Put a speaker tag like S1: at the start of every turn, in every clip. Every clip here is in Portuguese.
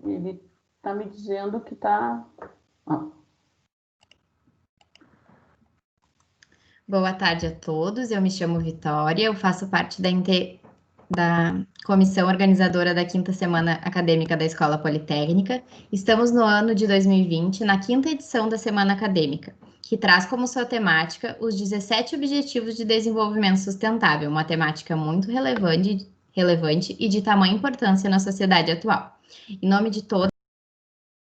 S1: Ele está me dizendo que está...
S2: Boa tarde a todos, eu me chamo Vitória, eu faço parte da comissão organizadora da 5ª Semana Acadêmica da Escola Politécnica. Estamos no ano de 2020, na 5ª edição da Semana Acadêmica, que traz como sua temática os 17 Objetivos de Desenvolvimento Sustentável, uma temática muito relevante e de tamanha importância na sociedade atual. Em nome de todos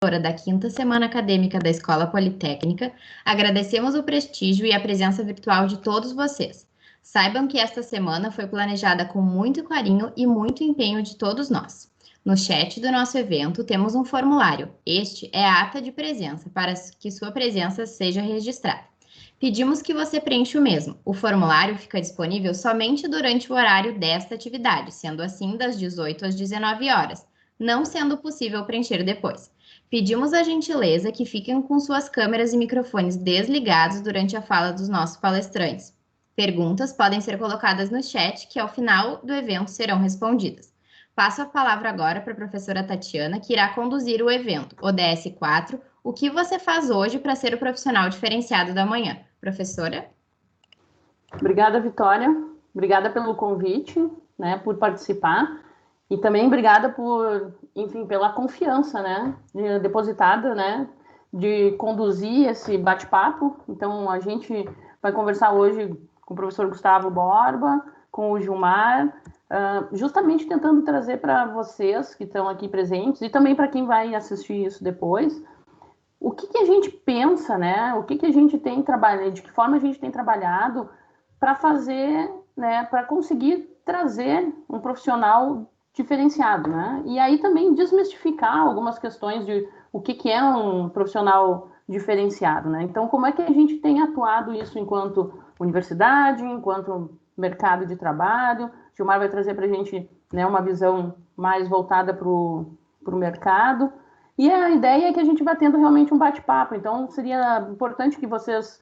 S2: da 5ª Semana Acadêmica da Escola Politécnica, agradecemos o prestígio e a presença virtual de todos vocês. Saibam que esta semana foi planejada com muito carinho e muito empenho de todos nós. No chat do nosso evento temos um formulário. Este é a ata de presença, para que sua presença seja registrada. Pedimos que você preencha o mesmo. O formulário fica disponível somente durante o horário desta atividade, sendo assim das 18 às 19 horas, não sendo possível preencher depois. Pedimos a gentileza que fiquem com suas câmeras e microfones desligados durante a fala dos nossos palestrantes. Perguntas podem ser colocadas no chat, que ao final do evento serão respondidas. Passo a palavra agora para a professora Tatiana, que irá conduzir o evento, ODS 4, o que você faz hoje para ser o profissional diferenciado da manhã. Professora?
S1: Obrigada, Vitória. Obrigada pelo convite, né, por participar. E também obrigada por, enfim, pela confiança, né, depositada, né, de conduzir esse bate-papo. Então, a gente vai conversar hoje com o professor Gustavo Borba, com o Gilmar, justamente tentando trazer para vocês que estão aqui presentes e também para quem vai assistir isso depois, o que a gente pensa, né, o que a gente tem trabalhado, de que forma a gente tem trabalhado para fazer, né, para conseguir trazer um profissional diferenciado, né? E aí também desmistificar algumas questões de o que é um profissional diferenciado, né? Então, como é que a gente tem atuado isso enquanto universidade, enquanto mercado de trabalho? Gilmar vai trazer para a gente, né, uma visão mais voltada para o mercado. E a ideia é que a gente vá tendo realmente um bate-papo. Então, seria importante que vocês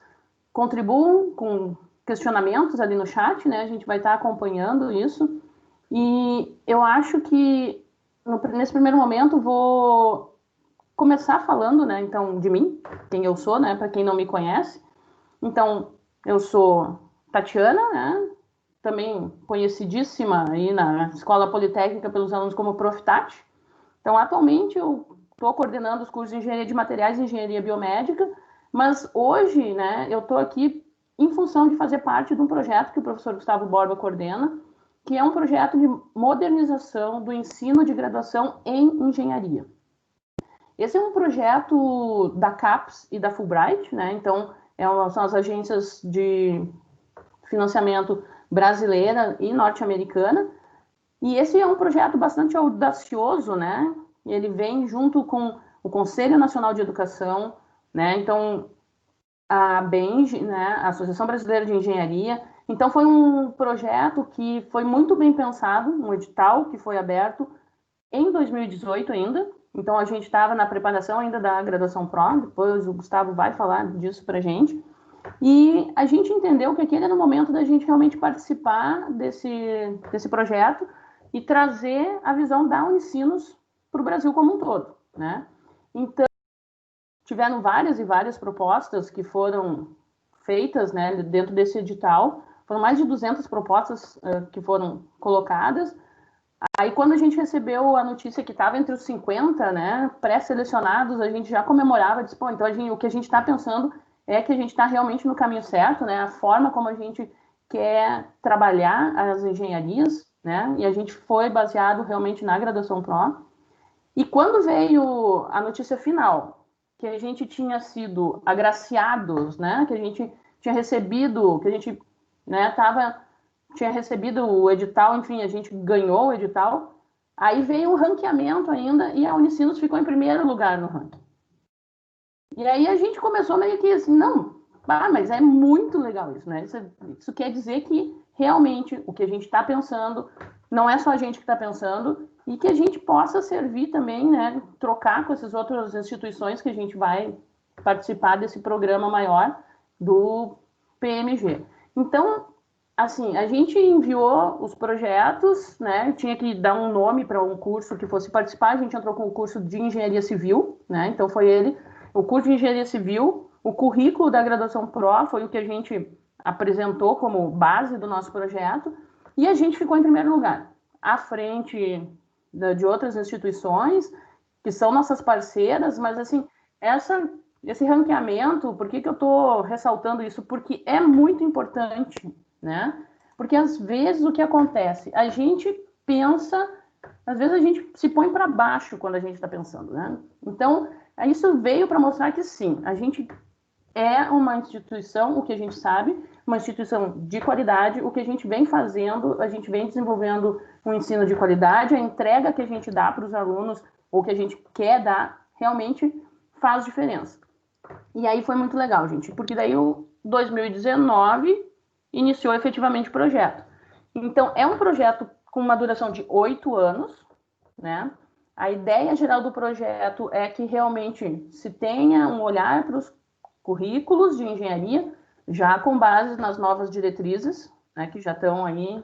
S1: contribuam com questionamentos ali no chat, né? A gente vai estar acompanhando isso. E eu acho que nesse primeiro momento vou começar falando, né, então, de mim, quem eu sou, né, para quem não me conhece. Então, eu sou Tatiana, né, também conhecidíssima aí na Escola Politécnica pelos alunos como Prof. Tati. Então, atualmente eu estou coordenando os cursos de Engenharia de Materiais e Engenharia Biomédica, mas hoje, né, eu estou aqui em função de fazer parte de um projeto que o professor Gustavo Borba coordena, que é um projeto de modernização do ensino de graduação em engenharia. Esse é um projeto da CAPES e da Fulbright, né? Então, são as agências de financiamento brasileira e norte-americana, e esse é um projeto bastante audacioso, né? Ele vem junto com o Conselho Nacional de Educação, né? Então, a ABENG, né? A Associação Brasileira de Engenharia. Então, foi um projeto que foi muito bem pensado, um edital que foi aberto em 2018 ainda. Então, a gente estava na preparação ainda da graduação Pro, depois o Gustavo vai falar disso para a gente. E a gente entendeu que aquele era o momento da gente realmente participar desse projeto e trazer a visão da Unicinos para o Brasil como um todo, né? Então, tiveram várias e várias propostas que foram feitas, né, dentro desse edital. Foram mais de 200 propostas que foram colocadas. Aí, quando a gente recebeu a notícia que estava entre os 50, né, pré-selecionados, a gente já comemorava, disse, pô, então o que a gente está pensando é que a gente está realmente no caminho certo, né, a forma como a gente quer trabalhar as engenharias, né, e a gente foi baseado realmente na graduação Pro. E quando veio a notícia final, que a gente tinha sido agraciados, né, que a gente tinha recebido, que a gente, né, tinha recebido o edital, enfim, a gente ganhou o edital, aí veio o ranqueamento ainda e a Unicinos ficou em primeiro lugar no ranking. E aí a gente começou meio que assim, não, mas é muito legal isso, né? Isso quer dizer que realmente o que a gente está pensando não é só a gente que está pensando e que a gente possa servir também, né? Trocar com essas outras instituições que a gente vai participar desse programa maior do PMG. Então, assim, a gente enviou os projetos, né? Tinha que dar um nome para um curso que fosse participar. A gente entrou com o curso de engenharia civil, né? Então foi ele, o curso de engenharia civil, o currículo da graduação Pro foi o que a gente apresentou como base do nosso projeto e a gente ficou em primeiro lugar, à frente de outras instituições que são nossas parceiras, mas assim, esse ranqueamento, por que eu estou ressaltando isso? Porque é muito importante, né? Porque às vezes o que acontece? A gente pensa, às vezes a gente se põe para baixo quando a gente está pensando, né? Então, isso veio para mostrar que sim, a gente é uma instituição, o que a gente sabe, uma instituição de qualidade, o que a gente vem fazendo, a gente vem desenvolvendo um ensino de qualidade, a entrega que a gente dá para os alunos, ou que a gente quer dar, realmente faz diferença. E aí foi muito legal, gente, porque daí o 2019 iniciou efetivamente o projeto. Então, é um projeto com uma duração de 8 anos, né? A ideia geral do projeto é que realmente se tenha um olhar para os currículos de engenharia, já com base nas novas diretrizes, né, que já estão aí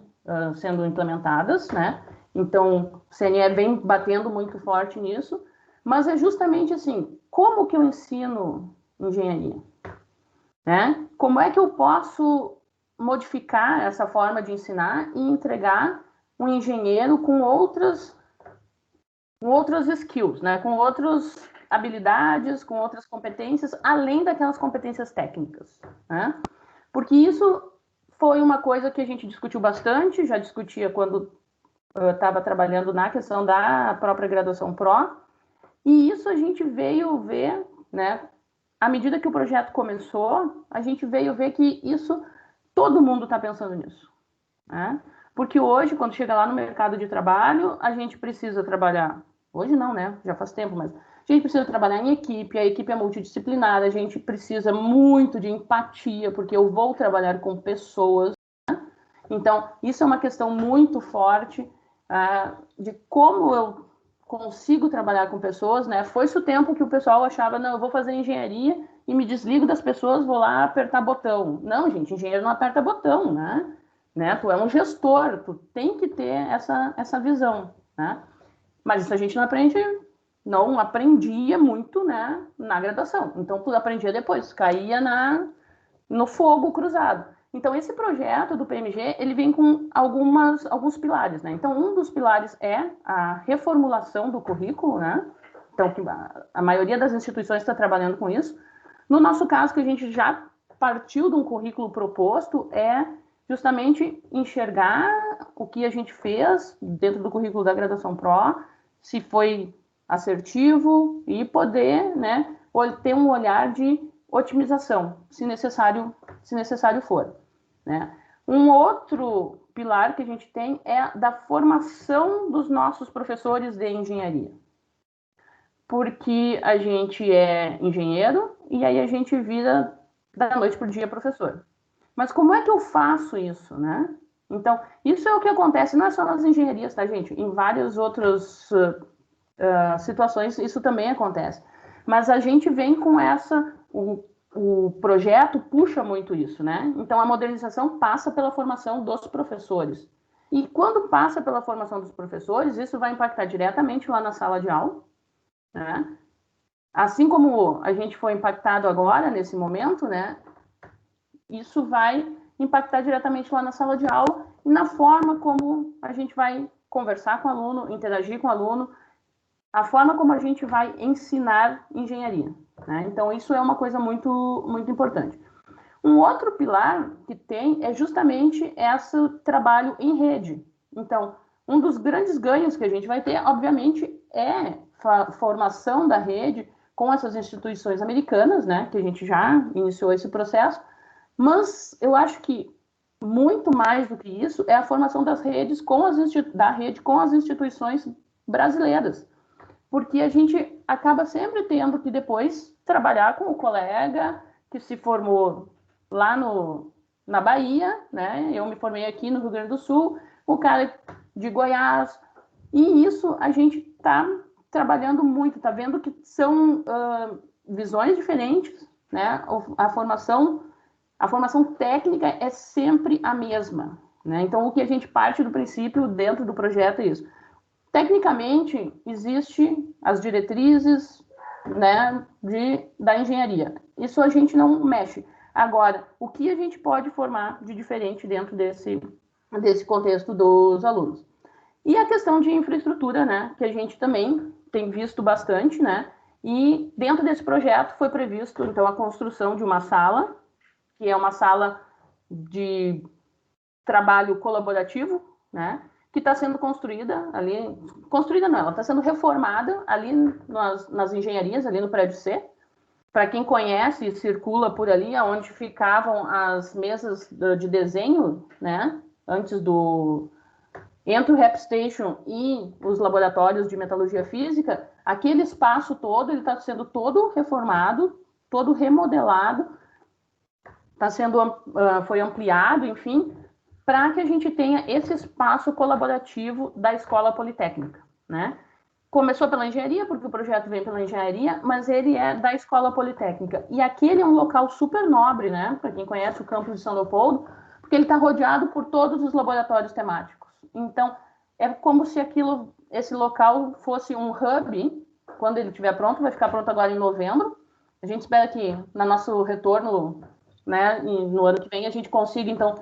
S1: sendo implementadas, né? Então, o CNE vem batendo muito forte nisso, mas é justamente assim, como que eu ensino engenharia? Né? Como é que eu posso modificar essa forma de ensinar e entregar um engenheiro com outras skills, né? Com outras habilidades, com outras competências, além daquelas competências técnicas, né? Porque isso foi uma coisa que a gente discutiu bastante, já discutia quando estava trabalhando na questão da própria graduação Pro, e isso a gente veio ver, né? À medida que o projeto começou, a gente veio ver que isso, todo mundo está pensando nisso, né? Porque hoje, quando chega lá no mercado de trabalho, a gente precisa trabalhar. Hoje não, né? Já faz tempo, mas a gente precisa trabalhar em equipe, a equipe é multidisciplinar, a gente precisa muito de empatia, porque eu vou trabalhar com pessoas. Então, isso é uma questão muito forte de como eu consigo trabalhar com pessoas, né? Foi-se o tempo que o pessoal achava, não, eu vou fazer engenharia e me desligo das pessoas, vou lá apertar botão. Não, gente, engenheiro não aperta botão, né? Tu é um gestor, tu tem que ter essa visão, né? Mas isso a gente não aprendia muito, né, na graduação. Então, tudo aprendia depois, caía no fogo cruzado. Então, esse projeto do PMG, ele vem com alguns pilares, né? Então, um dos pilares é a reformulação do currículo, né? Então, a maioria das instituições está trabalhando com isso. No nosso caso, que a gente já partiu de um currículo proposto, é justamente enxergar o que a gente fez dentro do currículo da Graduação Pro, se foi assertivo e poder, né, ter um olhar de otimização, se necessário for, né? Um outro pilar que a gente tem é da formação dos nossos professores de engenharia. Porque a gente é engenheiro e aí a gente vira da noite para o dia professor. Mas como é que eu faço isso, né? Então, isso é o que acontece, não é só nas engenharias, tá, gente? Em várias outras situações isso também acontece. Mas a gente vem com o projeto puxa muito isso, né? Então, a modernização passa pela formação dos professores. E quando passa pela formação dos professores, isso vai impactar diretamente lá na sala de aula, né? Assim como a gente foi impactado agora, nesse momento, né? Isso vai impactar diretamente lá na sala de aula e na forma como a gente vai conversar com o aluno, interagir com o aluno, a forma como a gente vai ensinar engenharia, né? Então, isso é uma coisa muito, muito importante. Um outro pilar que tem é justamente esse trabalho em rede. Então, um dos grandes ganhos que a gente vai ter, obviamente, é a formação da rede com essas instituições americanas, né? Que a gente já iniciou esse processo, mas eu acho que muito mais do que isso é a formação das redes da rede com as instituições brasileiras, porque a gente acaba sempre tendo que depois trabalhar com o colega que se formou lá na Bahia, né? Eu me formei aqui no Rio Grande do Sul, o cara de Goiás, e isso a gente está trabalhando muito, está vendo que são visões diferentes, né? A formação a formação técnica é sempre a mesma, né? Então, o que a gente parte do princípio dentro do projeto é isso. Tecnicamente, existe as diretrizes, né, da engenharia. Isso a gente não mexe. Agora, o que a gente pode formar de diferente dentro desse contexto dos alunos? E a questão de infraestrutura, né, que a gente também tem visto bastante, né? E dentro desse projeto foi previsto, então, a construção de uma sala, que é uma sala de trabalho colaborativo, né? Que está sendo construída ali, construída não, ela está sendo reformada ali nas engenharias, ali no prédio C. Para quem conhece, circula por ali, onde ficavam as mesas de desenho, né? Antes do... Entre o Rap Station e os laboratórios de metalurgia física, aquele espaço todo, ele está sendo todo reformado, todo remodelado, foi ampliado, enfim, para que a gente tenha esse espaço colaborativo da Escola Politécnica, né? Começou pela engenharia, porque o projeto vem pela engenharia, mas ele é da Escola Politécnica. E aquele é um local super nobre, né? Para quem conhece o campus de São Leopoldo, porque ele está rodeado por todos os laboratórios temáticos. Então, é como se esse local fosse um hub. Quando ele estiver pronto, vai ficar pronto agora em novembro. A gente espera que, no nosso retorno, né, no ano que vem, a gente consiga, então,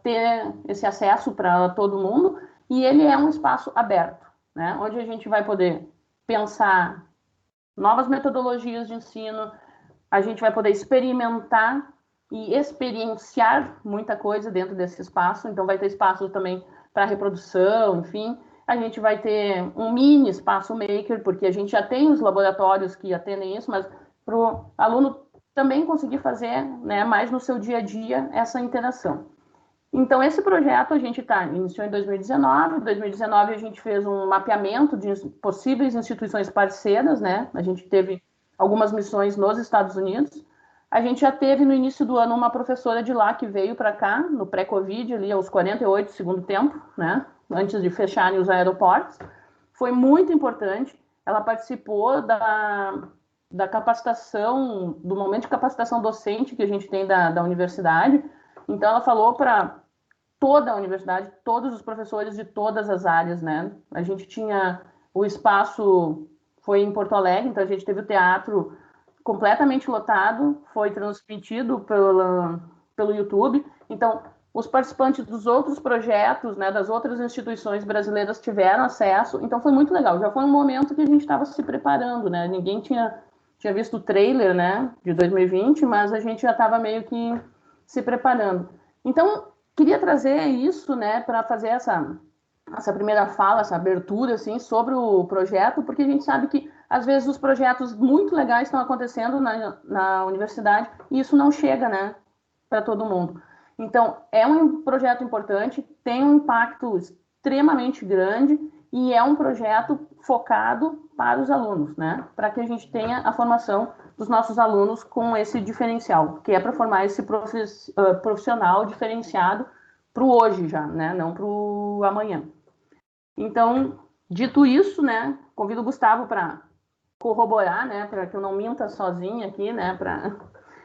S1: ter esse acesso para todo mundo. E ele é um espaço aberto, né, onde a gente vai poder pensar novas metodologias de ensino, a gente vai poder experimentar e experienciar muita coisa dentro desse espaço. Então, vai ter espaço também para reprodução, enfim. A gente vai ter um mini espaço maker, porque a gente já tem os laboratórios que atendem isso, mas para o aluno também conseguir fazer, né, mais no seu dia a dia essa interação. Então, esse projeto a gente iniciou em 2019. Em 2019, a gente fez um mapeamento de possíveis instituições parceiras, né? A gente teve algumas missões nos Estados Unidos. A gente já teve, no início do ano, uma professora de lá que veio para cá, no pré-Covid, ali aos 48 do segundo tempo, né? Antes de fecharem os aeroportos. Foi muito importante. Ela participou da capacitação, do momento de capacitação docente que a gente tem da universidade. Então, ela falou para toda a universidade, todos os professores de todas as áreas, né? A gente tinha o espaço, foi em Porto Alegre, então a gente teve o teatro completamente lotado, foi transmitido pelo YouTube. Então, os participantes dos outros projetos, né, das outras instituições brasileiras tiveram acesso. Então, foi muito legal. Já foi um momento que a gente estava se preparando, né? Ninguém tinha visto o trailer, né, de 2020, mas a gente já estava meio que se preparando. Então, queria trazer isso, né, para fazer essa primeira fala, essa abertura, assim, sobre o projeto, porque a gente sabe que, às vezes, os projetos muito legais estão acontecendo na universidade e isso não chega, né, para todo mundo. Então, é um projeto importante, tem um impacto extremamente grande e é um projeto focado para os alunos, né, para que a gente tenha a formação dos nossos alunos com esse diferencial, que é para formar esse profissional diferenciado para o hoje já, né, não para o amanhã. Então, dito isso, né, convido o Gustavo para corroborar, né, para que eu não minta sozinha aqui, né, para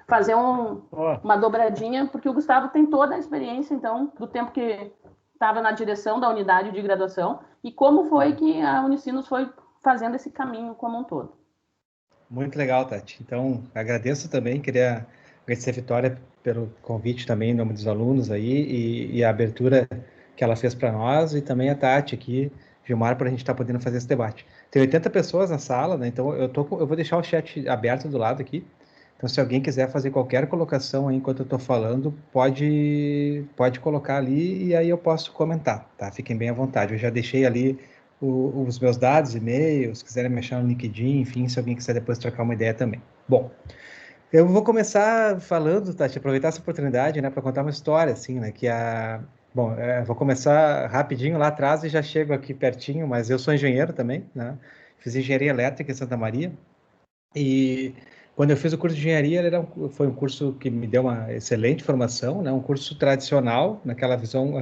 S1: fazer uma dobradinha, porque o Gustavo tem toda a experiência, então, do tempo que estava na direção da unidade de graduação e como foi que a Unicinos foi fazendo esse caminho como um todo.
S3: Muito legal, Tati. Então, agradeço também, queria agradecer a Vitória pelo convite também em nome dos alunos aí e a abertura que ela fez para nós e também a Tati aqui, Gilmar, para a gente estar podendo fazer esse debate. Tem 80 pessoas na sala, né? Então eu vou deixar o chat aberto do lado aqui. Então, se alguém quiser fazer qualquer colocação aí enquanto eu estou falando, pode colocar ali e aí eu posso comentar, tá? Fiquem bem à vontade. Eu já deixei ali os meus dados, e-mails, se quiserem mexer no LinkedIn, enfim, se alguém quiser depois trocar uma ideia também. Bom, eu vou começar falando, Tati, aproveitar essa oportunidade, né, para contar uma história, assim, né, Bom, vou começar rapidinho lá atrás e já chego aqui pertinho, mas eu sou engenheiro também, né, fiz engenharia elétrica em Santa Maria, e quando eu fiz o curso de engenharia, foi um curso que me deu uma excelente formação, né, um curso tradicional, naquela visão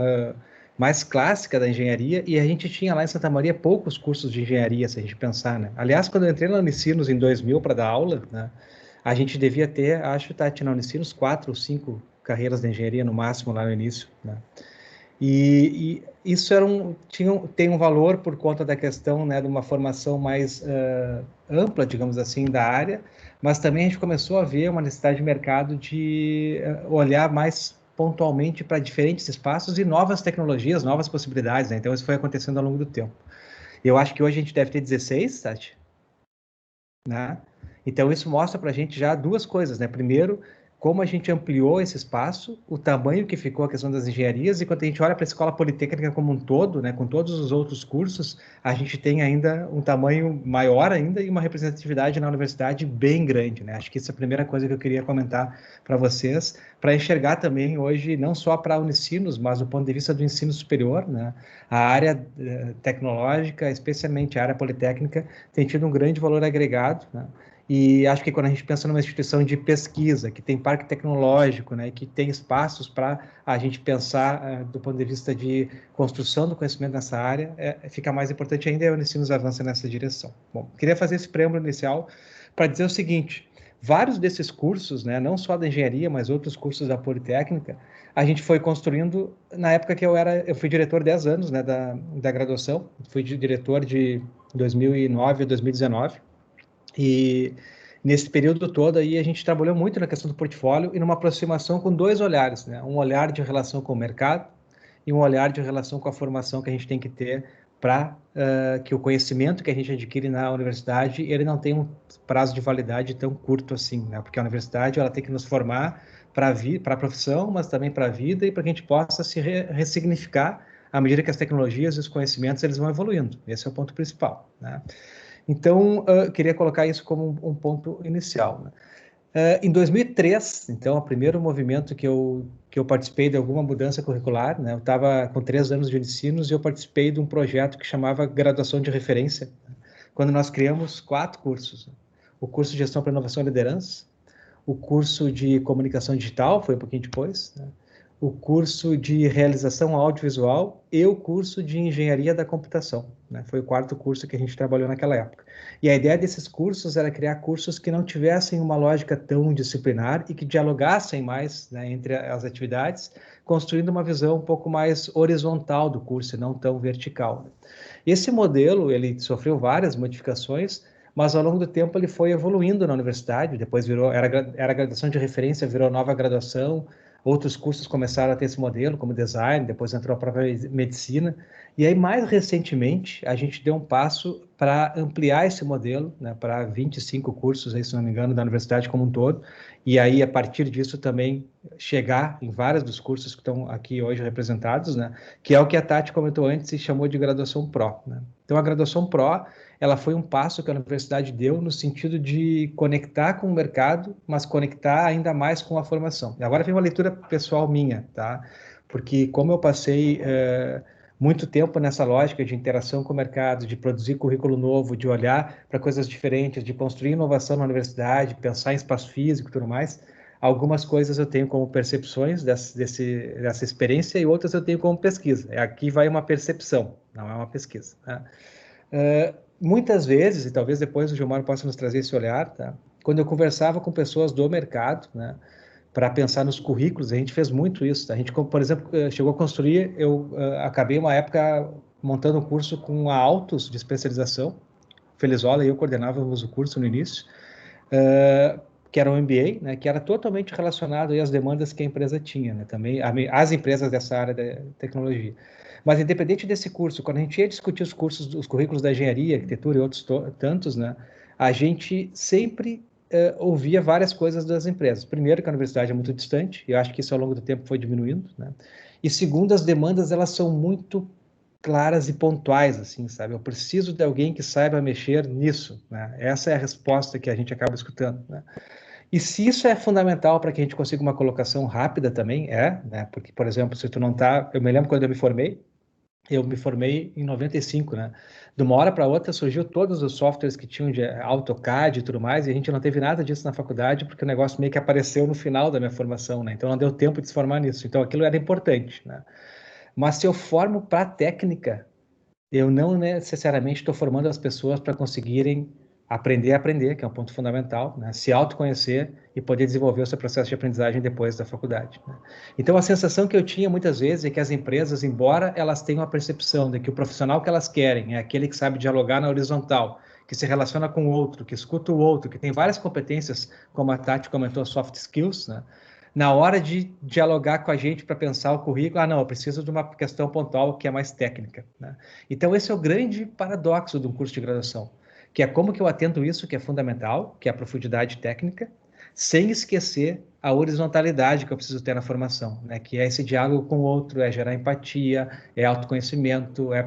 S3: mais clássica da engenharia, e a gente tinha lá em Santa Maria poucos cursos de engenharia, se a gente pensar, né. Aliás, quando eu entrei na Unicinos em 2000 para dar aula, né, A gente devia ter, acho, Tati, na Unicinos, 4 ou 5 carreiras de engenharia no máximo lá no início, né? E isso tem um valor por conta da questão, né, de uma formação mais ampla, digamos assim, da área, mas também a gente começou a ver uma necessidade de mercado de olhar mais pontualmente para diferentes espaços e novas tecnologias, novas possibilidades, né? Então isso foi acontecendo ao longo do tempo. Eu acho que hoje a gente deve ter 16, Tati, né? Então isso mostra para a gente já duas coisas, né? Primeiro, como a gente ampliou esse espaço, o tamanho que ficou a questão das engenharias, e quando a gente olha para a Escola Politécnica como um todo, né, com todos os outros cursos, a gente tem ainda um tamanho maior ainda e uma representatividade na universidade bem grande, né? Acho que essa é a primeira coisa que eu queria comentar para vocês, para enxergar também hoje, não só para a Unicinos, mas do ponto de vista do ensino superior, né? A área tecnológica, especialmente a área politécnica, tem tido um grande valor agregado, né? E acho que quando a gente pensa numa instituição de pesquisa, que tem parque tecnológico, né, que tem espaços para a gente pensar do ponto de vista de construção do conhecimento nessa área, fica mais importante ainda e a Unicinos avança nessa direção. Bom, queria fazer esse preâmbulo inicial para dizer o seguinte: vários desses cursos, né, não só da engenharia, mas outros cursos da Politécnica, a gente foi construindo na época que eu fui diretor 10 anos, né, da graduação, fui diretor de 2009 a 2019, e nesse período todo aí a gente trabalhou muito na questão do portfólio e numa aproximação com dois olhares, né? Um olhar de relação com o mercado e um olhar de relação com a formação que a gente tem que ter para que o conhecimento que a gente adquire na universidade ele não tenha um prazo de validade tão curto assim, né? Porque a universidade ela tem que nos formar para a profissão, mas também para a vida e para que a gente possa se ressignificar à medida que as tecnologias e os conhecimentos eles vão evoluindo. Esse é o ponto principal, né? Então, queria colocar isso como um ponto inicial, né? Em 2003, então, o primeiro movimento que eu participei de alguma mudança curricular, né? Eu estava com 3 anos de ensinos e eu participei de um projeto que chamava Graduação de Referência, né? Quando nós criamos 4 cursos, né? O curso de Gestão para Inovação e Liderança, o curso de Comunicação Digital, foi um pouquinho depois, né? O curso de Realização Audiovisual e o curso de Engenharia da Computação, né? Foi o 4º curso que a gente trabalhou naquela época. E a ideia desses cursos era criar cursos que não tivessem uma lógica tão disciplinar e que dialogassem mais, né, entre as atividades, construindo uma visão um pouco mais horizontal do curso e não tão vertical. Esse modelo, ele sofreu várias modificações, mas ao longo do tempo ele foi evoluindo na universidade, depois era graduação de referência, virou nova graduação, outros cursos começaram a ter esse modelo, como design, depois entrou a própria medicina, e aí mais recentemente a gente deu um passo para ampliar esse modelo, né, para 25 cursos, aí, se não me engano, da universidade como um todo, e aí a partir disso também chegar em vários dos cursos que estão aqui hoje representados, né, que é o que a Tati comentou antes e chamou de graduação Pro, né? Então a graduação Pro, ela foi um passo que a universidade deu no sentido de conectar com o mercado, mas conectar ainda mais com a formação. E agora vem uma leitura pessoal minha, tá? Porque como eu passei muito tempo nessa lógica de interação com o mercado, de produzir currículo novo, de olhar para coisas diferentes, de construir inovação na universidade, pensar em espaço físico e tudo mais, algumas coisas eu tenho como percepções dessa experiência e outras eu tenho como pesquisa. Aqui vai uma percepção, não é uma pesquisa, né? Muitas vezes, e talvez depois o Gilmar possa nos trazer esse olhar, tá? Quando eu conversava com pessoas do mercado, né, para pensar nos currículos, a gente fez muito isso, tá? A gente, por exemplo, chegou a construir, eu acabei uma época montando um curso com a Autos de especialização, Felizola e eu coordenávamos o curso no início, que era um MBA, né, que era totalmente relacionado aí às demandas que a empresa tinha, né, também as empresas dessa área da tecnologia. Mas independente desse curso, quando a gente ia discutir os currículos da engenharia, arquitetura e outros tantos, né, a gente sempre ouvia várias coisas das empresas. Primeiro, que a universidade é muito distante, e eu acho que isso ao longo do tempo foi diminuindo, né? E segundo, as demandas elas são muito claras e pontuais, assim, sabe? Eu preciso de alguém que saiba mexer nisso, né? Essa é a resposta que a gente acaba escutando, né? E se isso é fundamental para que a gente consiga uma colocação rápida também, né? Porque, por exemplo, se tu não tá... Eu me lembro quando eu me formei em 95, né? De uma hora para outra surgiu todos os softwares que tinham de AutoCAD e tudo mais, e a gente não teve nada disso na faculdade, porque o negócio meio que apareceu no final da minha formação, né? Então não deu tempo de se formar nisso. Então aquilo era importante, né? Mas se eu formo para técnica, eu não necessariamente estou formando as pessoas para conseguirem aprender a aprender, que é um ponto fundamental, né? Se autoconhecer e poder desenvolver o seu processo de aprendizagem depois da faculdade, né? Então, a sensação que eu tinha muitas vezes é que as empresas, embora elas tenham a percepção de que o profissional que elas querem é aquele que sabe dialogar na horizontal, que se relaciona com o outro, que escuta o outro, que tem várias competências, como a Tati comentou, soft skills, né? Na hora de dialogar com a gente para pensar o currículo, não, eu preciso de uma questão pontual que é mais técnica, né? Então, esse é o grande paradoxo de um curso de graduação, que é como que eu atendo isso, que é fundamental, que é a profundidade técnica, sem esquecer a horizontalidade que eu preciso ter na formação, né? Que é esse diálogo com o outro, é gerar empatia, é autoconhecimento, é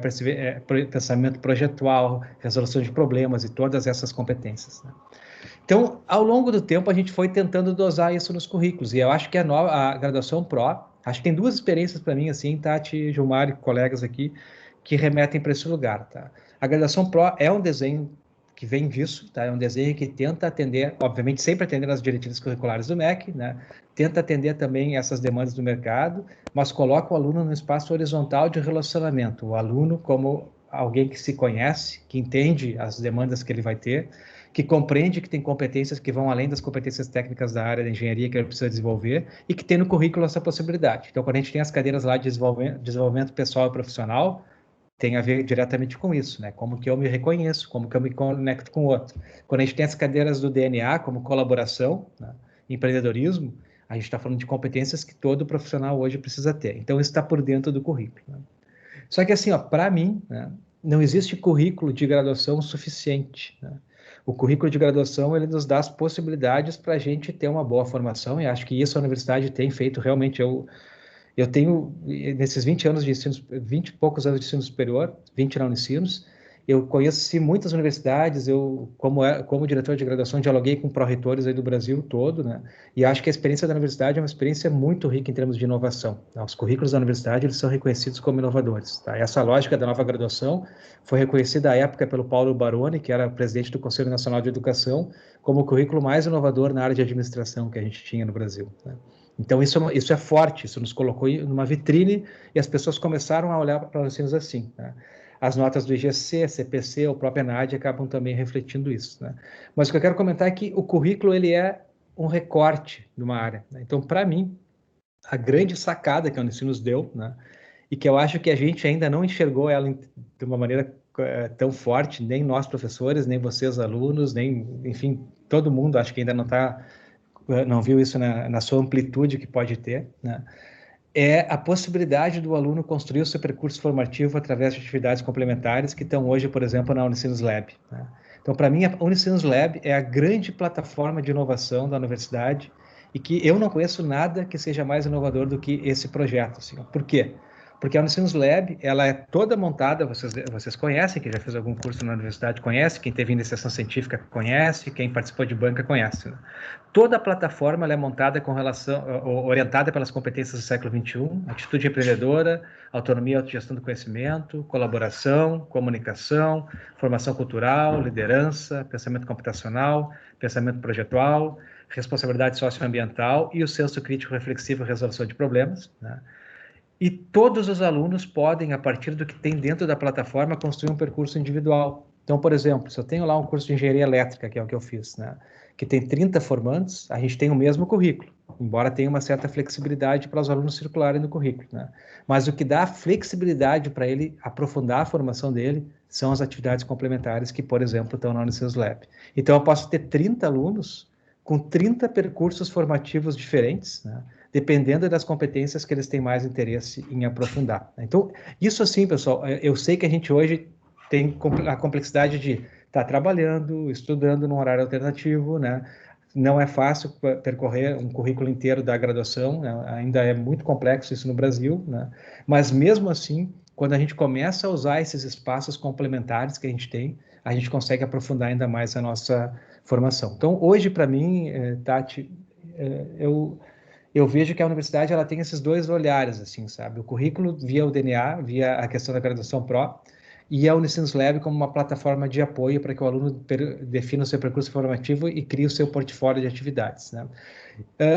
S3: pensamento projetual, resolução de problemas e todas essas competências, né? Então, ao longo do tempo, a gente foi tentando dosar isso nos currículos, e eu acho que a graduação Pro, acho que tem duas experiências para mim, assim, Tati, Gilmar e colegas aqui, que remetem para esse lugar, tá? A graduação Pro é um desenho que vem disso, tá? É um desenho que tenta atender, obviamente, sempre atendendo as diretrizes curriculares do MEC, né? Tenta atender também essas demandas do mercado, mas coloca o aluno no espaço horizontal de relacionamento, o aluno como alguém que se conhece, que entende as demandas que ele vai ter, que compreende que tem competências que vão além das competências técnicas da área da engenharia que ele precisa desenvolver e que tem no currículo essa possibilidade. Então, quando a gente tem as cadeiras lá de desenvolvimento pessoal e profissional, tem a ver diretamente com isso, né? Como que eu me reconheço, como que eu me conecto com o outro. Quando a gente tem as cadeiras do DNA, como colaboração, né? Empreendedorismo, a gente está falando de competências que todo profissional hoje precisa ter. Então, isso está por dentro do currículo, né? Só que assim, para mim, né, não existe currículo de graduação suficiente, né? O currículo de graduação, ele nos dá as possibilidades para a gente ter uma boa formação, e acho que isso a universidade tem feito realmente. Eu tenho, nesses 20 anos de ensino, 20 e poucos anos de ensino superior, 20 na Unicinos, eu conheci muitas universidades, como diretor de graduação, dialoguei com pró-reitores aí do Brasil todo, né? E acho que a experiência da universidade é uma experiência muito rica em termos de inovação, tá? Os currículos da universidade, eles são reconhecidos como inovadores, tá? Essa lógica da nova graduação foi reconhecida à época pelo Paulo Baroni, que era presidente do Conselho Nacional de Educação, como o currículo mais inovador na área de administração que a gente tinha no Brasil, né? Então, isso é forte, isso nos colocou numa vitrine e as pessoas começaram a olhar para os ensinos assim, né? As notas do IGC, CPC, o próprio ENAD acabam também refletindo isso, né? Mas o que eu quero comentar é que o currículo, ele é um recorte de uma área, né? Então, para mim, a grande sacada que a Unicinos deu, né? E que eu acho que a gente ainda não enxergou ela de uma maneira tão forte, nem nós professores, nem vocês alunos, nem, enfim, todo mundo, acho que ainda não viu isso na sua amplitude que pode ter, né? É a possibilidade do aluno construir o seu percurso formativo através de atividades complementares que estão hoje, por exemplo, na Unicinos Lab, né? Então, para mim, a Unicinos Lab é a grande plataforma de inovação da universidade e que eu não conheço nada que seja mais inovador do que esse projeto, assim. Por quê? Porque a Unicinos Lab, ela é toda montada, vocês conhecem, quem já fez algum curso na universidade conhece, quem teve iniciação científica conhece, quem participou de banca conhece, né? Toda a plataforma ela é montada orientada pelas competências do século XXI, atitude empreendedora, autonomia e autogestão do conhecimento, colaboração, comunicação, formação cultural, liderança, pensamento computacional, pensamento projetual, responsabilidade socioambiental e o senso crítico reflexivo e resolução de problemas, né? E todos os alunos podem, a partir do que tem dentro da plataforma, construir um percurso individual. Então, por exemplo, se eu tenho lá um curso de engenharia elétrica, que é o que eu fiz, né, que tem 30 formandos, a gente tem o mesmo currículo, embora tenha uma certa flexibilidade para os alunos circularem no currículo, né? Mas o que dá flexibilidade para ele aprofundar a formação dele são as atividades complementares que, por exemplo, estão na Unicinos Lab. Então, eu posso ter 30 alunos com 30 percursos formativos diferentes, né, dependendo das competências que eles têm mais interesse em aprofundar. Então, isso assim, pessoal, eu sei que a gente hoje tem a complexidade de estar trabalhando, estudando num horário alternativo, né? Não é fácil percorrer um currículo inteiro da graduação, né? Ainda é muito complexo isso no Brasil, né? Mas mesmo assim, quando a gente começa a usar esses espaços complementares que a gente consegue aprofundar ainda mais a nossa formação. Então, hoje, para mim, Tati, eu vejo que a universidade ela tem esses dois olhares, assim, sabe? O currículo via o DNA, via a questão da graduação Pro, e a Unicinos Lab como uma plataforma de apoio para que o aluno defina o seu percurso formativo e crie o seu portfólio de atividades, né?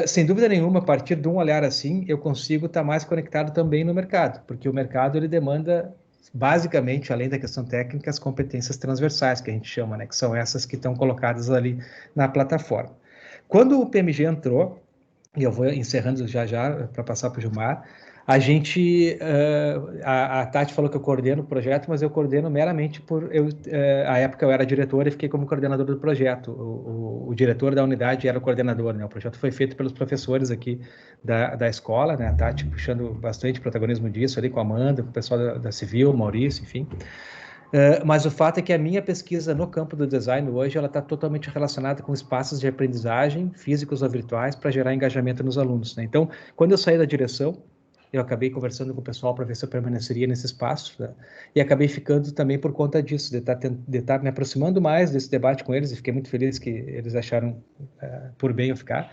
S3: Sem dúvida nenhuma, a partir de um olhar assim, eu consigo estar mais conectado também no mercado, porque o mercado ele demanda basicamente, além da questão técnica, as competências transversais, que a gente chama, né, que são essas que estão colocadas ali na plataforma. Quando o PMG entrou, e eu vou encerrando já para passar para o Gilmar, a gente, a Tati falou que eu coordeno o projeto, mas eu coordeno meramente à época eu era diretor e fiquei como coordenador do projeto. O diretor da unidade era o coordenador, né? O projeto foi feito pelos professores aqui da escola, né? A Tati puxando bastante protagonismo disso ali com a Amanda, com o pessoal da Civil, Maurício, enfim. Mas o fato é que a minha pesquisa no campo do design hoje, ela está totalmente relacionada com espaços de aprendizagem, físicos ou virtuais, para gerar engajamento nos alunos, né? Então, quando eu saí da direção, eu acabei conversando com o pessoal para ver se eu permaneceria nesse espaço, né? E acabei ficando também por conta disso, de estar me aproximando mais desse debate com eles, e fiquei muito feliz que eles acharam por bem eu ficar,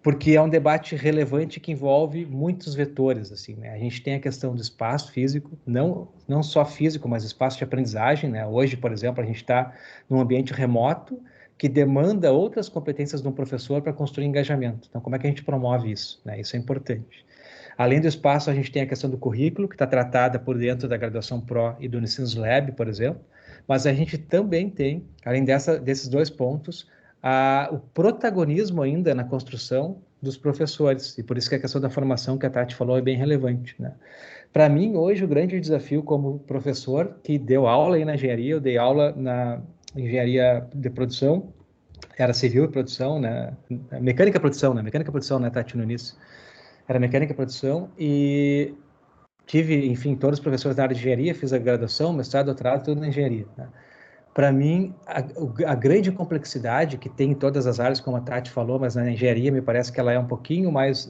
S3: porque é um debate relevante que envolve muitos vetores, assim, né? A gente tem a questão do espaço físico, não só físico, mas espaço de aprendizagem, né? Hoje, por exemplo, a gente está num ambiente remoto que demanda outras competências de um professor para construir engajamento. Então, como é que a gente promove isso, né? Isso é importante. Além do espaço, a gente tem a questão do currículo, que está tratada por dentro da graduação Pro e do Unicinos Lab, por exemplo, mas a gente também tem, além desses dois pontos, o protagonismo ainda na construção dos professores, e por isso que a questão da formação que a Tati falou é bem relevante, né? Para mim, hoje, o grande desafio como professor que deu aula aí na engenharia, eu dei aula na engenharia de produção, era civil e produção, né? Mecânica e produção, né, Tati, no início? Era mecânica e produção, e tive, enfim, todos os professores da área de engenharia, fiz a graduação, mestrado, doutorado, tudo na engenharia, né? Para mim, a grande complexidade que tem em todas as áreas, como a Tati falou, mas na engenharia me parece que ela é um pouquinho mais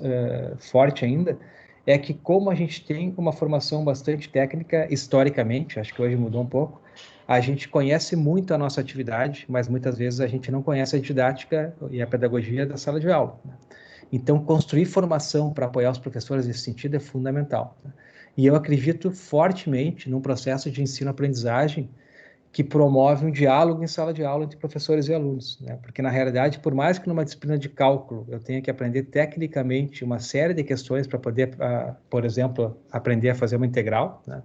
S3: forte ainda, é que como a gente tem uma formação bastante técnica, historicamente, acho que hoje mudou um pouco, a gente conhece muito a nossa atividade, mas muitas vezes a gente não conhece a didática e a pedagogia da sala de aula, né? Então, construir formação para apoiar os professores nesse sentido é fundamental, né? E eu acredito fortemente num processo de ensino-aprendizagem que promove um diálogo em sala de aula entre professores e alunos, né? Porque, na realidade, por mais que numa disciplina de cálculo eu tenha que aprender tecnicamente uma série de questões para poder, por exemplo, aprender a fazer uma integral, né?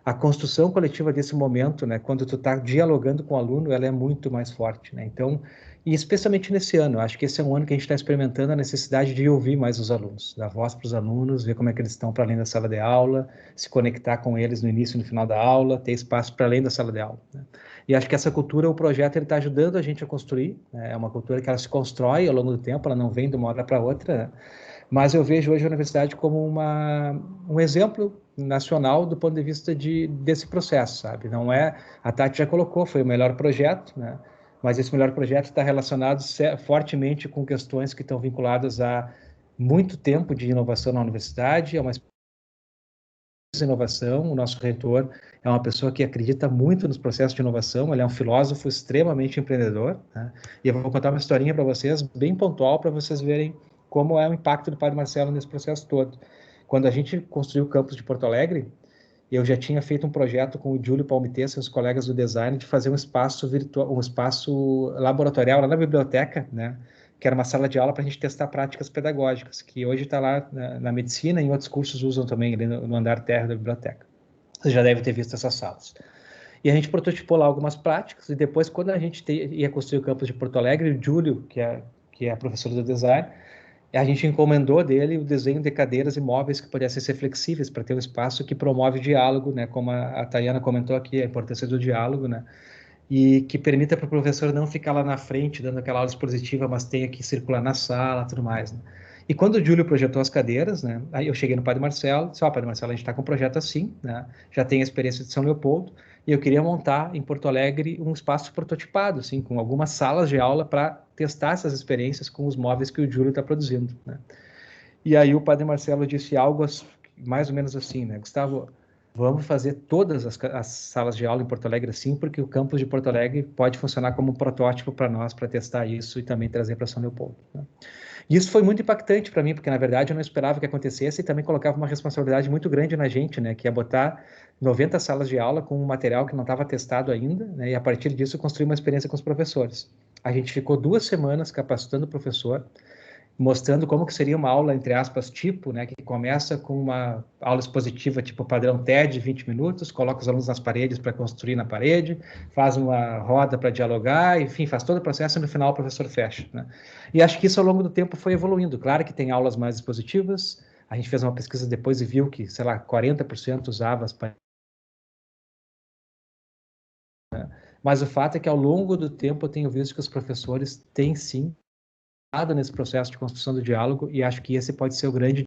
S3: A construção coletiva desse momento, né, quando tu está dialogando com o aluno, ela é muito mais forte, né? Então, e especialmente nesse ano, acho que esse é um ano que a gente está experimentando a necessidade de ouvir mais os alunos, dar voz para os alunos, ver como é que eles estão para além da sala de aula, se conectar com eles no início e no final da aula, ter espaço para além da sala de aula, né? E acho que essa cultura, o projeto, ele está ajudando a gente a construir, né? É uma cultura que ela se constrói ao longo do tempo, ela não vem de uma hora para outra, né? Mas eu vejo hoje a universidade como um exemplo nacional do ponto de vista desse processo, sabe? Não é, a Tati já colocou, foi o melhor projeto, né? Mas esse melhor projeto está relacionado fortemente com questões que estão vinculadas a muito tempo de inovação na universidade, é uma inovação. O nosso reitor é uma pessoa que acredita muito nos processos de inovação, ele é um filósofo extremamente empreendedor, né? E eu vou contar uma historinha para vocês, bem pontual, para vocês verem como é o impacto do Padre Marcelo nesse processo todo. Quando a gente construiu o campus de Porto Alegre, eu já tinha feito um projeto com o Júlio Palmitês e os colegas do design de fazer um espaço virtual, um espaço laboratorial lá na biblioteca, né? Que era uma sala de aula para a gente testar práticas pedagógicas, que hoje está lá na medicina e em outros cursos usam também ali no andar térreo da biblioteca. Você já deve ter visto essas salas. E a gente prototipou lá algumas práticas, e depois, quando a gente ia construir o campus de Porto Alegre, o Júlio, que é professor do design, a gente encomendou dele o desenho de cadeiras e móveis que pudessem ser flexíveis para ter um espaço que promove diálogo, né? Como a Tayana comentou aqui, a importância do diálogo, né? E que permita para o professor não ficar lá na frente dando aquela aula expositiva, mas tenha que circular na sala, tudo mais, né? E quando o Júlio projetou as cadeiras, né? Aí eu cheguei no Padre Marcelo, disse, Padre Marcelo, a gente está com um projeto assim, né? Já tem a experiência de São Leopoldo, e eu queria montar em Porto Alegre um espaço prototipado, assim, com algumas salas de aula para testar essas experiências com os móveis que o Júlio está produzindo, né? E aí o Padre Marcelo disse algo mais ou menos assim, né? Gustavo, vamos fazer todas as salas de aula em Porto Alegre assim, porque o campus de Porto Alegre pode funcionar como um protótipo para nós, para testar isso e também trazer para São Leopoldo, né? E isso foi muito impactante para mim, porque na verdade eu não esperava que acontecesse e também colocava uma responsabilidade muito grande na gente, né? Que é botar 90 salas de aula com um material que não estava testado ainda, né? E a partir disso construir uma experiência com os professores. A gente ficou 2 semanas capacitando o professor, mostrando como que seria uma aula, entre aspas, tipo, né, que começa com uma aula expositiva tipo padrão TED, 20 minutos, coloca os alunos nas paredes para construir na parede, faz uma roda para dialogar, enfim, faz todo o processo e no final o professor fecha, né? E acho que isso ao longo do tempo foi evoluindo. Claro que tem aulas mais expositivas, a gente fez uma pesquisa depois e viu que, sei lá, 40% usava as paredes, né? Mas o fato é que ao longo do tempo eu tenho visto que os professores têm sim nesse processo de construção do diálogo, e acho que esse pode ser o grande,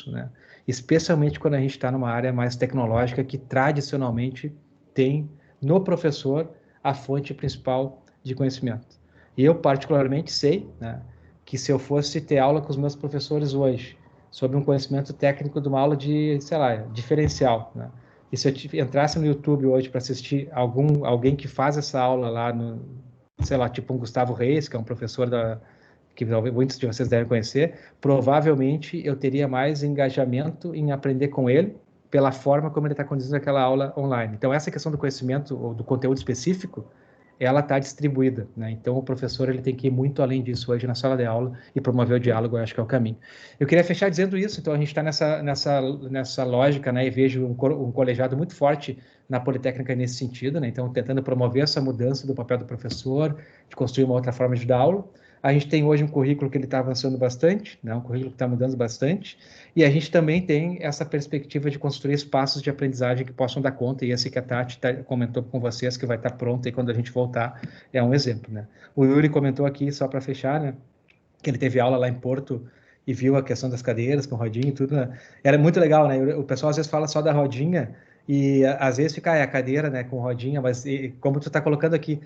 S3: né? Especialmente quando a gente está numa área mais tecnológica, que tradicionalmente tem no professor a fonte principal de conhecimento. E eu particularmente sei, né, que se eu fosse ter aula com os meus professores hoje sobre um conhecimento técnico de uma aula de, sei lá, diferencial, né? E se eu entrasse no YouTube hoje para assistir alguém que faz essa aula lá no, sei lá, tipo um Gustavo Reis, que é um professor que muitos de vocês devem conhecer, provavelmente eu teria mais engajamento em aprender com ele pela forma como ele está conduzindo aquela aula online. Então, essa questão do conhecimento ou do conteúdo específico, ela está distribuída, né? Então, o professor ele tem que ir muito além disso hoje na sala de aula e promover o diálogo, eu acho que é o caminho. Eu queria fechar dizendo isso, então a gente está nessa lógica, né? E vejo um colegiado muito forte na Politécnica nesse sentido, né? Então, tentando promover essa mudança do papel do professor, de construir uma outra forma de dar aula. A gente tem hoje um currículo que ele está avançando bastante, né? Um currículo que está mudando bastante, e a gente também tem essa perspectiva de construir espaços de aprendizagem que possam dar conta, e esse que a Tati comentou com vocês, que vai estar pronto aí quando a gente voltar, é um exemplo, né? O Yuri comentou aqui, só para fechar, né, que ele teve aula lá em Porto e viu a questão das cadeiras com rodinha e tudo, né? Era muito legal, né? O pessoal às vezes fala só da rodinha, e às vezes fica a cadeira, né, com rodinha, mas como tu está colocando aqui,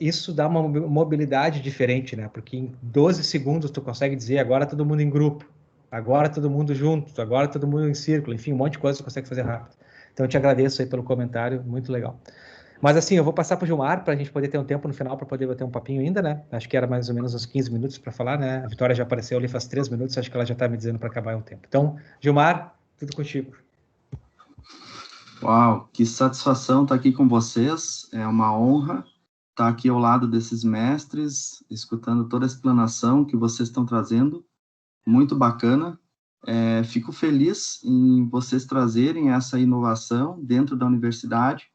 S3: isso dá uma mobilidade diferente, né? Porque em 12 segundos tu consegue dizer agora todo mundo em grupo, agora todo mundo junto, agora todo mundo em círculo, enfim, um monte de coisa tu consegue fazer rápido. Então eu te agradeço aí pelo comentário, muito legal. Mas assim, eu vou passar para o Gilmar para a gente poder ter um tempo no final para poder bater um papinho ainda, né? Acho que era mais ou menos uns 15 minutos para falar, né? A Vitória já apareceu ali faz 3 minutos, acho que ela já está me dizendo para acabar um tempo. Então, Gilmar, tudo contigo.
S4: Uau, que satisfação estar aqui com vocês, é uma honra estar aqui ao lado desses mestres, escutando toda a explanação que vocês estão trazendo, muito bacana. Fico feliz em vocês trazerem essa inovação dentro da universidade,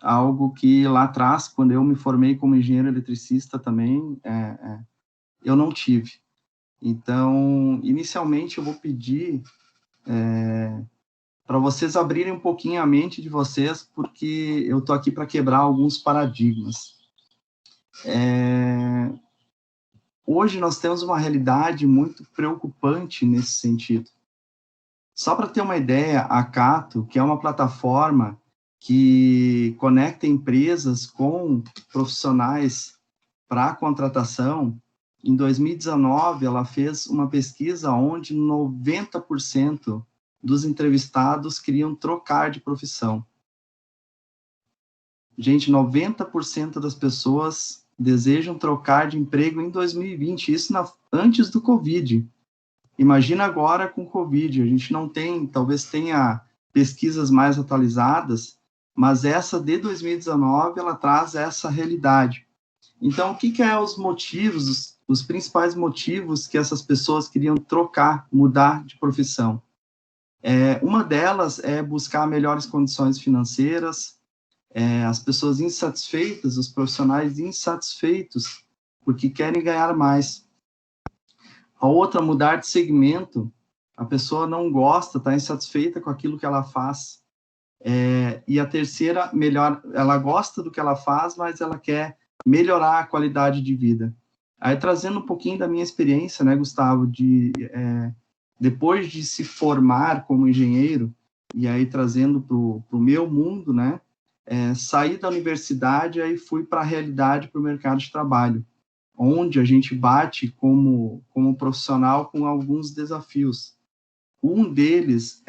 S4: algo que lá atrás, quando eu me formei como engenheiro eletricista também, eu não tive. Então, inicialmente eu vou pedir para vocês abrirem um pouquinho a mente de vocês, porque eu estou aqui para quebrar alguns paradigmas. Hoje nós temos uma realidade muito preocupante nesse sentido. Só para ter uma ideia, a Cato, que é uma plataforma que conecta empresas com profissionais para contratação, em 2019 ela fez uma pesquisa onde 90% dos entrevistados queriam trocar de profissão. Gente, 90% das pessoas desejam trocar de emprego em 2020, isso antes do Covid. Imagina agora com o Covid, a gente não tem, talvez tenha pesquisas mais atualizadas, mas essa de 2019, ela traz essa realidade. Então, o que é os motivos, os principais motivos que essas pessoas queriam trocar, mudar de profissão? Uma delas é buscar melhores condições financeiras, as pessoas insatisfeitas, os profissionais insatisfeitos, porque querem ganhar mais. A outra, mudar de segmento, a pessoa não gosta, está insatisfeita com aquilo que ela faz. E a terceira, ela gosta do que ela faz, mas ela quer melhorar a qualidade de vida. Aí, trazendo um pouquinho da minha experiência, né, Gustavo, depois de se formar como engenheiro, e aí trazendo para o meu mundo, né, saí da universidade e fui para a realidade, para o mercado de trabalho, onde a gente bate como profissional com alguns desafios. Um deles,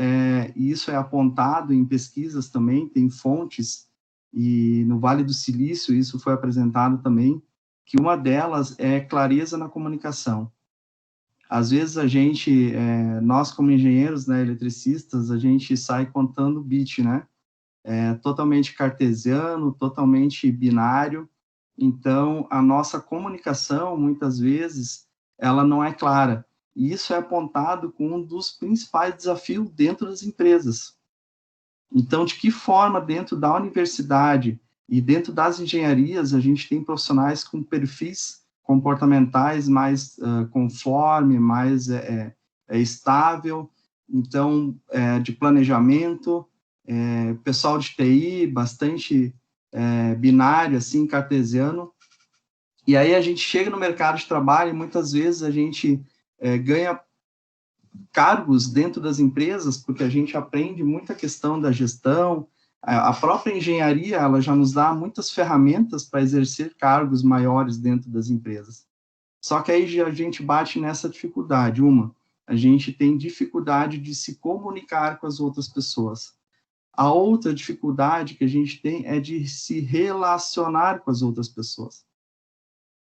S4: e isso é apontado em pesquisas também, tem fontes, e no Vale do Silício isso foi apresentado também, que uma delas é clareza na comunicação. Às vezes nós como engenheiros, né, eletricistas, a gente sai contando bit, né? Totalmente cartesiano, totalmente binário. Então, a nossa comunicação, muitas vezes, ela não é clara. E isso é apontado como um dos principais desafios dentro das empresas. Então, de que forma, dentro da universidade e dentro das engenharias, a gente tem profissionais com perfis comportamentais mais conforme, mais estável, então, de planejamento, pessoal de TI, bastante binário, assim, cartesiano. E aí a gente chega no mercado de trabalho e muitas vezes a gente ganha cargos dentro das empresas, porque a gente aprende muita questão da gestão, a própria engenharia, ela já nos dá muitas ferramentas para exercer cargos maiores dentro das empresas. Só que aí a gente bate nessa dificuldade. A gente tem dificuldade de se comunicar com as outras pessoas. A outra dificuldade que a gente tem é de se relacionar com as outras pessoas.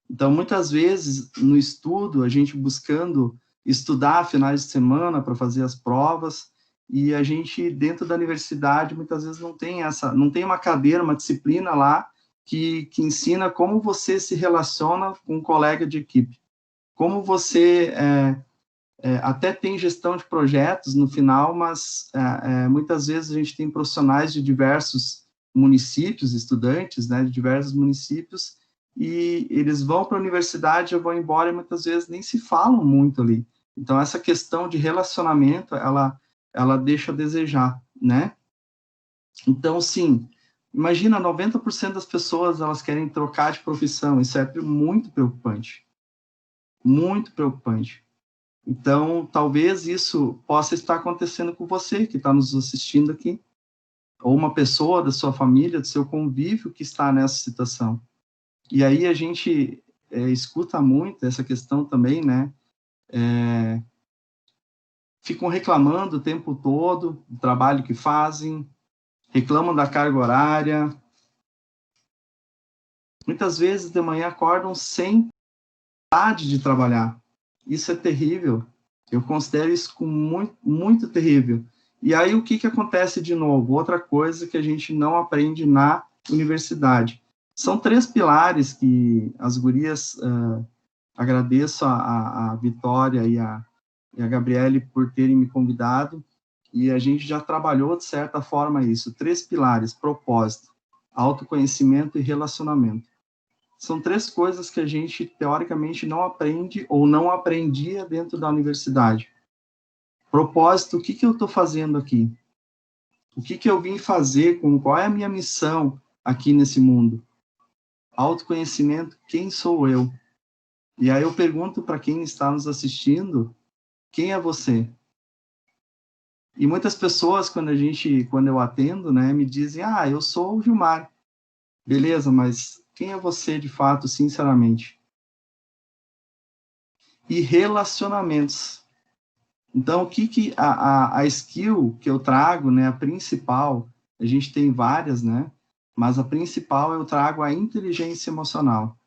S4: Então, muitas vezes, no estudo, a gente buscando estudar finais de semana para fazer as provas, e a gente, dentro da universidade, muitas vezes não tem uma cadeira, uma disciplina lá que ensina como você se relaciona com um colega de equipe, como você até tem gestão de projetos no final, mas muitas vezes a gente tem profissionais de diversos municípios, estudantes, né, de diversos municípios, e eles vão para a universidade, vão embora e muitas vezes nem se falam muito ali. Então, essa questão de relacionamento, ela deixa a desejar, né? Então, sim, imagina, 90% das pessoas, elas querem trocar de profissão, isso é muito preocupante. Muito preocupante. Então, talvez isso possa estar acontecendo com você, que está nos assistindo aqui, ou uma pessoa da sua família, do seu convívio, que está nessa situação. E aí a gente escuta muito essa questão também, né? Ficam reclamando o tempo todo do trabalho que fazem, reclamam da carga horária. Muitas vezes de manhã acordam sem vontade de trabalhar. Isso é terrível. Eu considero isso como muito, muito terrível. E aí o que acontece de novo? Outra coisa que a gente não aprende na universidade. São 3 pilares que as gurias, agradeço a Vitória e a Gabriele por terem me convidado, e a gente já trabalhou, de certa forma, isso. 3 pilares: propósito, autoconhecimento e relacionamento. São 3 coisas que a gente, teoricamente, não aprende ou não aprendia dentro da universidade. Propósito, o que eu estou fazendo aqui? O que eu vim fazer? Qual é a minha missão aqui nesse mundo? Autoconhecimento, quem sou eu? E aí eu pergunto para quem está nos assistindo, quem é você? E muitas pessoas, quando eu atendo, né, me dizem, eu sou o Gilmar. Beleza, mas quem é você de fato, sinceramente? E relacionamentos. Então, o que a skill que eu trago, né, a principal, a gente tem várias, né, mas a principal eu trago a inteligência emocional,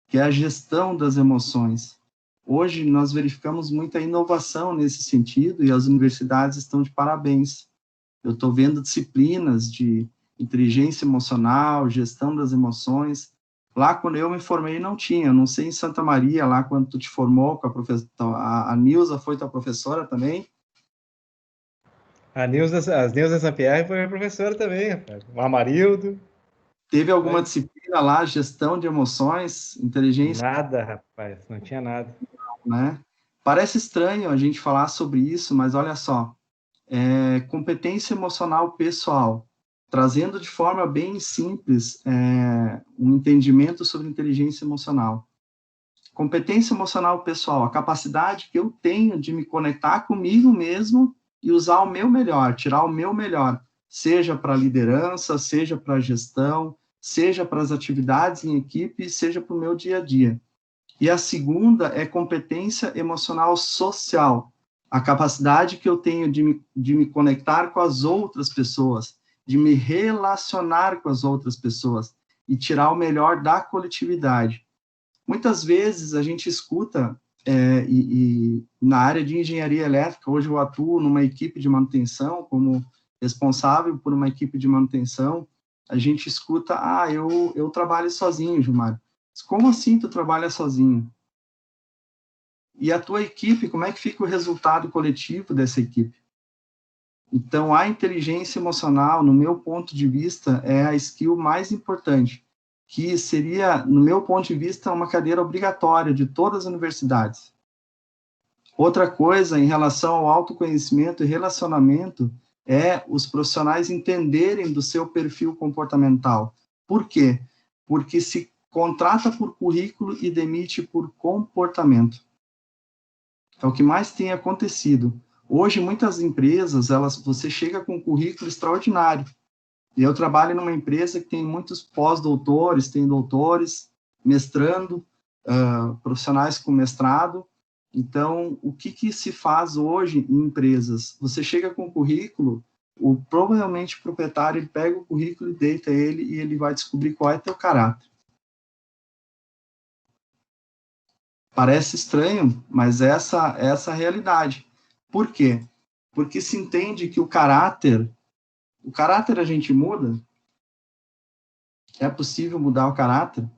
S4: que é a gestão das emoções. Hoje nós verificamos muita inovação nesse sentido e as universidades estão de parabéns. Eu estou vendo disciplinas de inteligência emocional, gestão das emoções. Lá, quando eu me formei, não tinha. Não sei em Santa Maria, lá quando tu te formou, com a Nilza foi tua professora também?
S3: A Nilza Sampierre foi minha professora também, rapaz. O Amarildo.
S4: Teve alguma disciplina lá, gestão de emoções, inteligência?
S3: Nada, rapaz, não tinha nada.
S4: Né? Parece estranho a gente falar sobre isso, mas olha só, competência emocional pessoal, trazendo de forma bem simples um entendimento sobre inteligência emocional. Competência emocional pessoal, a capacidade que eu tenho de me conectar comigo mesmo e usar o meu melhor, tirar o meu melhor, seja para a liderança, seja para a gestão, seja para as atividades em equipe, seja para o meu dia a dia. E a segunda é competência emocional social, a capacidade que eu tenho de me conectar com as outras pessoas, de me relacionar com as outras pessoas e tirar o melhor da coletividade. Muitas vezes a gente escuta, e na área de engenharia elétrica, hoje eu atuo numa equipe de manutenção, como responsável por uma equipe de manutenção, a gente escuta, eu trabalho sozinho, Gilmar. Como assim tu trabalha sozinho? E a tua equipe, como é que fica o resultado coletivo dessa equipe? Então, a inteligência emocional, no meu ponto de vista, é a skill mais importante, que seria, no meu ponto de vista, uma cadeira obrigatória de todas as universidades. Outra coisa, em relação ao autoconhecimento e relacionamento, é os profissionais entenderem do seu perfil comportamental. Por quê? Porque se contrata por currículo e demite por comportamento. É o que mais tem acontecido. Hoje, muitas empresas, você chega com um currículo extraordinário. E eu trabalho numa empresa que tem muitos pós-doutores, tem doutores, mestrando, profissionais com mestrado. Então, o que se faz hoje em empresas? Você chega com o currículo, provavelmente o proprietário ele pega o currículo e deita ele, e ele vai descobrir qual é teu caráter. Parece estranho, mas essa é a realidade. Por quê? Porque se entende que o caráter a gente muda. É possível mudar o caráter?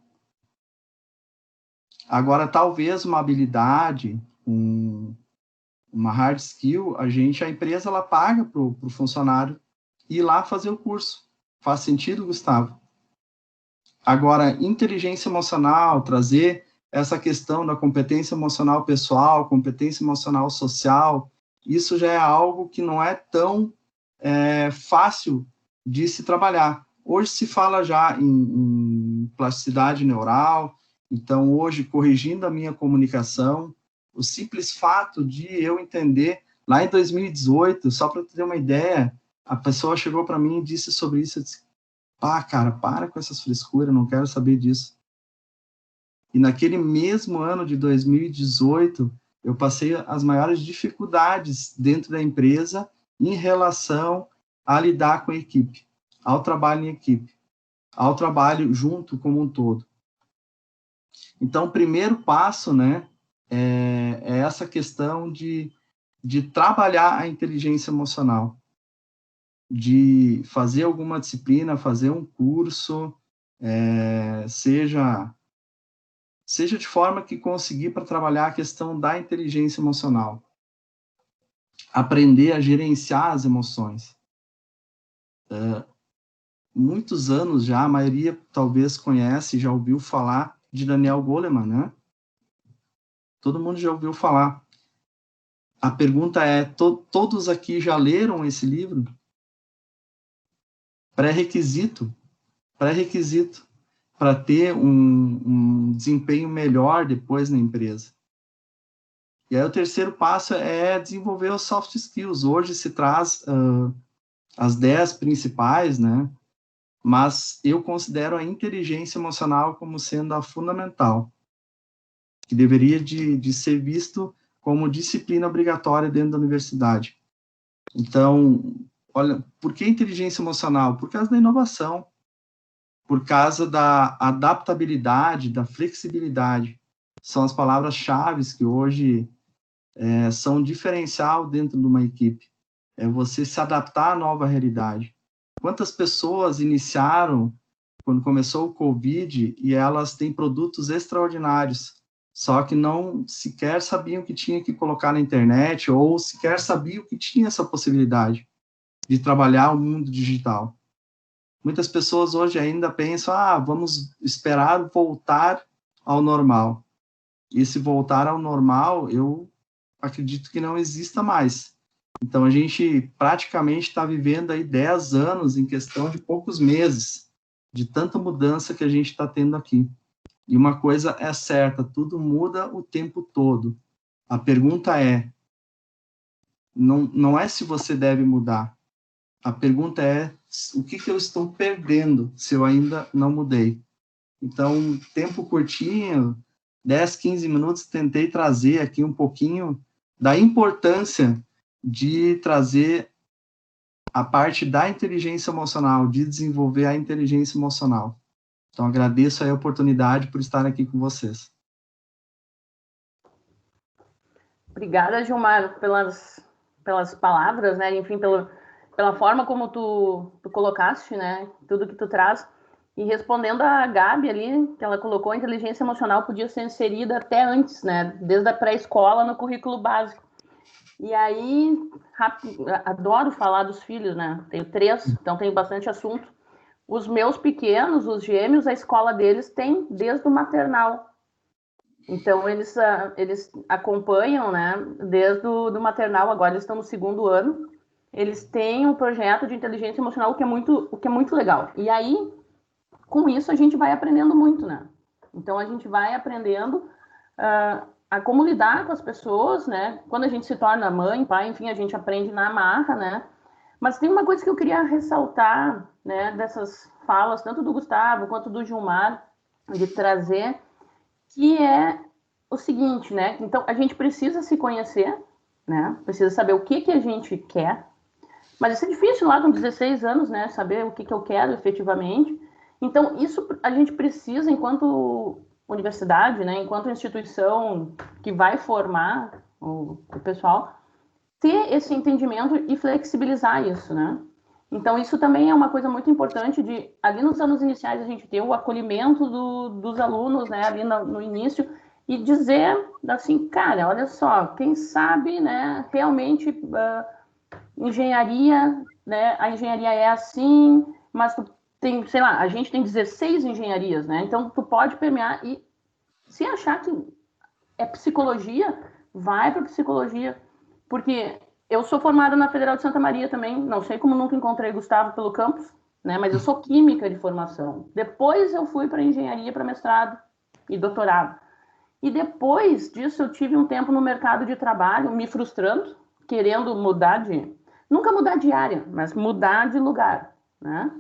S4: Agora, talvez uma habilidade, uma hard skill, a empresa ela paga para o funcionário ir lá fazer o curso. Faz sentido, Gustavo? Agora, inteligência emocional, trazer essa questão da competência emocional pessoal, competência emocional social, isso já é algo que não é tão fácil de se trabalhar. Hoje se fala já em plasticidade neural, então hoje, corrigindo a minha comunicação, o simples fato de eu entender, lá em 2018, só para ter uma ideia, a pessoa chegou para mim e disse sobre isso, eu disse, cara, para com essas frescuras, não quero saber disso. E naquele mesmo ano de 2018, eu passei as maiores dificuldades dentro da empresa em relação a lidar com a equipe, ao trabalho em equipe, ao trabalho junto como um todo. Então, o primeiro passo, né, é essa questão de trabalhar a inteligência emocional, de fazer alguma disciplina, fazer um curso, seja de forma que conseguir para trabalhar a questão da inteligência emocional. Aprender a gerenciar as emoções. Muitos anos já, a maioria talvez conhece, já ouviu falar de Daniel Goleman, né? Todo mundo já ouviu falar. A pergunta é, todos aqui já leram esse livro? Pré-requisito para ter um desempenho melhor depois na empresa. E aí o terceiro passo é desenvolver os soft skills. Hoje se traz as 10 principais, né? Mas eu considero a inteligência emocional como sendo a fundamental, que deveria de ser visto como disciplina obrigatória dentro da universidade. Então, olha, por que inteligência emocional? Por causa da inovação, por causa da adaptabilidade, da flexibilidade. São as palavras-chave que hoje são um diferencial dentro de uma equipe. É você se adaptar à nova realidade. Quantas pessoas iniciaram quando começou o Covid e elas têm produtos extraordinários, só que não sequer sabiam que tinha que colocar na internet ou sequer sabiam que tinha essa possibilidade de trabalhar o mundo digital. Muitas pessoas hoje ainda pensam, vamos esperar voltar ao normal. E esse voltar ao normal, eu acredito que não exista mais. Então, a gente praticamente está vivendo aí 10 anos em questão de poucos meses, de tanta mudança que a gente está tendo aqui. E uma coisa é certa, tudo muda o tempo todo. A pergunta não é se você deve mudar. A pergunta é o que eu estou perdendo se eu ainda não mudei. Então, tempo curtinho, 10, 15 minutos, tentei trazer aqui um pouquinho da importância de trazer a parte da inteligência emocional, de desenvolver a inteligência emocional. Então, agradeço a oportunidade por estar aqui com vocês.
S1: Obrigada, Gilmar, pelas palavras, né? Enfim, pela forma como tu colocaste, né? Tudo que tu traz. E respondendo a Gabi ali, que ela colocou, a inteligência emocional podia ser inserida até antes, né? Desde a pré-escola no currículo básico. E aí, adoro falar dos filhos, né? Tenho 3, então tenho bastante assunto. Os meus pequenos, os gêmeos, a escola deles tem desde o maternal. Então, eles acompanham, né? Desde o maternal, agora eles estão no 2º ano. Eles têm um projeto de inteligência emocional, o que é muito legal. E aí, com isso, a gente vai aprendendo muito, né? Então, a gente vai aprendendo a como lidar com as pessoas, né? Quando a gente se torna mãe, pai, enfim, a gente aprende na marra, né? Mas tem uma coisa que eu queria ressaltar, né? Dessas falas, tanto do Gustavo quanto do Gilmar, de trazer, que é o seguinte, né? Então, a gente precisa se conhecer, né? Precisa saber o que a gente quer. Mas isso é difícil lá com 16 anos, né? Saber o que eu quero efetivamente. Então, isso a gente precisa, enquanto universidade, né? Enquanto instituição que vai formar o pessoal, ter esse entendimento e flexibilizar isso, né? Então, isso também é uma coisa muito importante de, ali nos anos iniciais, a gente ter o acolhimento dos alunos, né? Ali no início, e dizer, assim, cara, olha só, quem sabe, né? Realmente... engenharia, né? A engenharia é assim, mas tu tem, sei lá, a gente tem 16 engenharias, né? Então tu pode permear e se achar que é psicologia, vai para psicologia, porque eu sou formada na Federal de Santa Maria também, não sei como nunca encontrei Gustavo pelo campus, né? Mas eu sou química de formação. Depois eu fui para engenharia, para mestrado e doutorado. E depois disso eu tive um tempo no mercado de trabalho, me frustrando, querendo mudar nunca mudar de área, mas mudar de lugar, né?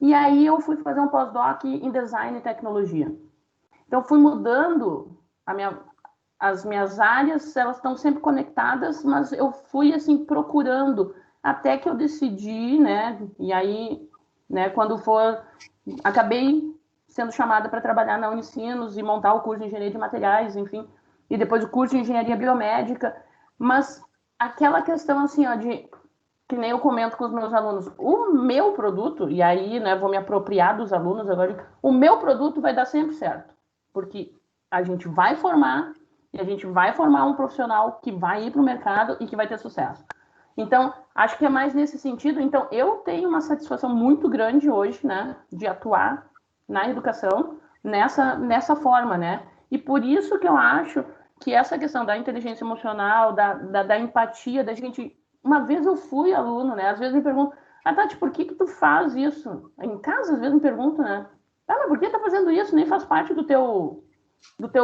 S1: E aí eu fui fazer um pós-doc em design e tecnologia. Então fui mudando as minhas áreas, elas estão sempre conectadas, mas eu fui assim procurando até que eu decidi, né? E aí, né, acabei sendo chamada para trabalhar na Unicinos e montar o curso de engenharia de materiais, enfim, e depois o curso de engenharia biomédica, mas aquela questão assim, ó, de que nem eu comento com os meus alunos, o meu produto, e aí, né, vou me apropriar dos alunos agora, o meu produto vai dar sempre certo, porque a gente vai formar e a gente vai formar um profissional que vai ir para o mercado e que vai ter sucesso. Então, acho que é mais nesse sentido. Então, eu tenho uma satisfação muito grande hoje, né, de atuar na educação nessa forma, né? E por isso que eu acho que essa questão da inteligência emocional, da empatia, da gente... Uma vez eu fui aluno, né? Às vezes me perguntam, Tati, por que tu faz isso? Em casa, às vezes me perguntam, né? Mas por que tá fazendo isso? Nem faz parte do teu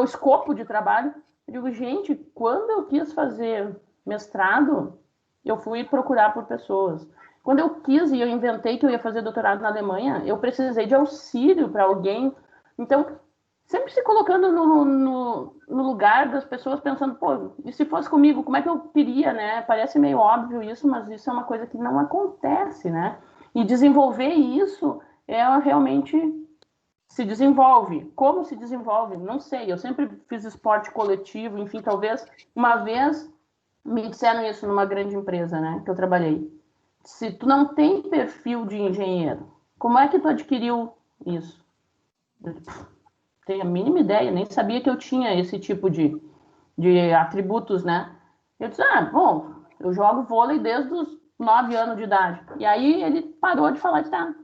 S1: escopo de trabalho. Eu digo, gente, quando eu quis fazer mestrado, eu fui procurar por pessoas. Quando eu quis e eu inventei que eu ia fazer doutorado na Alemanha, eu precisei de auxílio para alguém. Então, sempre se colocando no lugar das pessoas, pensando, pô, e se fosse comigo, como é que eu queria, né? Parece meio óbvio isso, mas isso é uma coisa que não acontece, né? E desenvolver isso é realmente se desenvolve. Como se desenvolve? Não sei. Eu sempre fiz esporte coletivo, enfim, talvez uma vez me disseram isso numa grande empresa, né, que eu trabalhei. Se tu não tem perfil de engenheiro, como é que tu adquiriu isso? Eu tenho a mínima ideia, nem sabia que eu tinha esse tipo de atributos, né? Eu disse, bom, eu jogo vôlei desde os 9 anos de idade. E aí ele parou de falar, tá.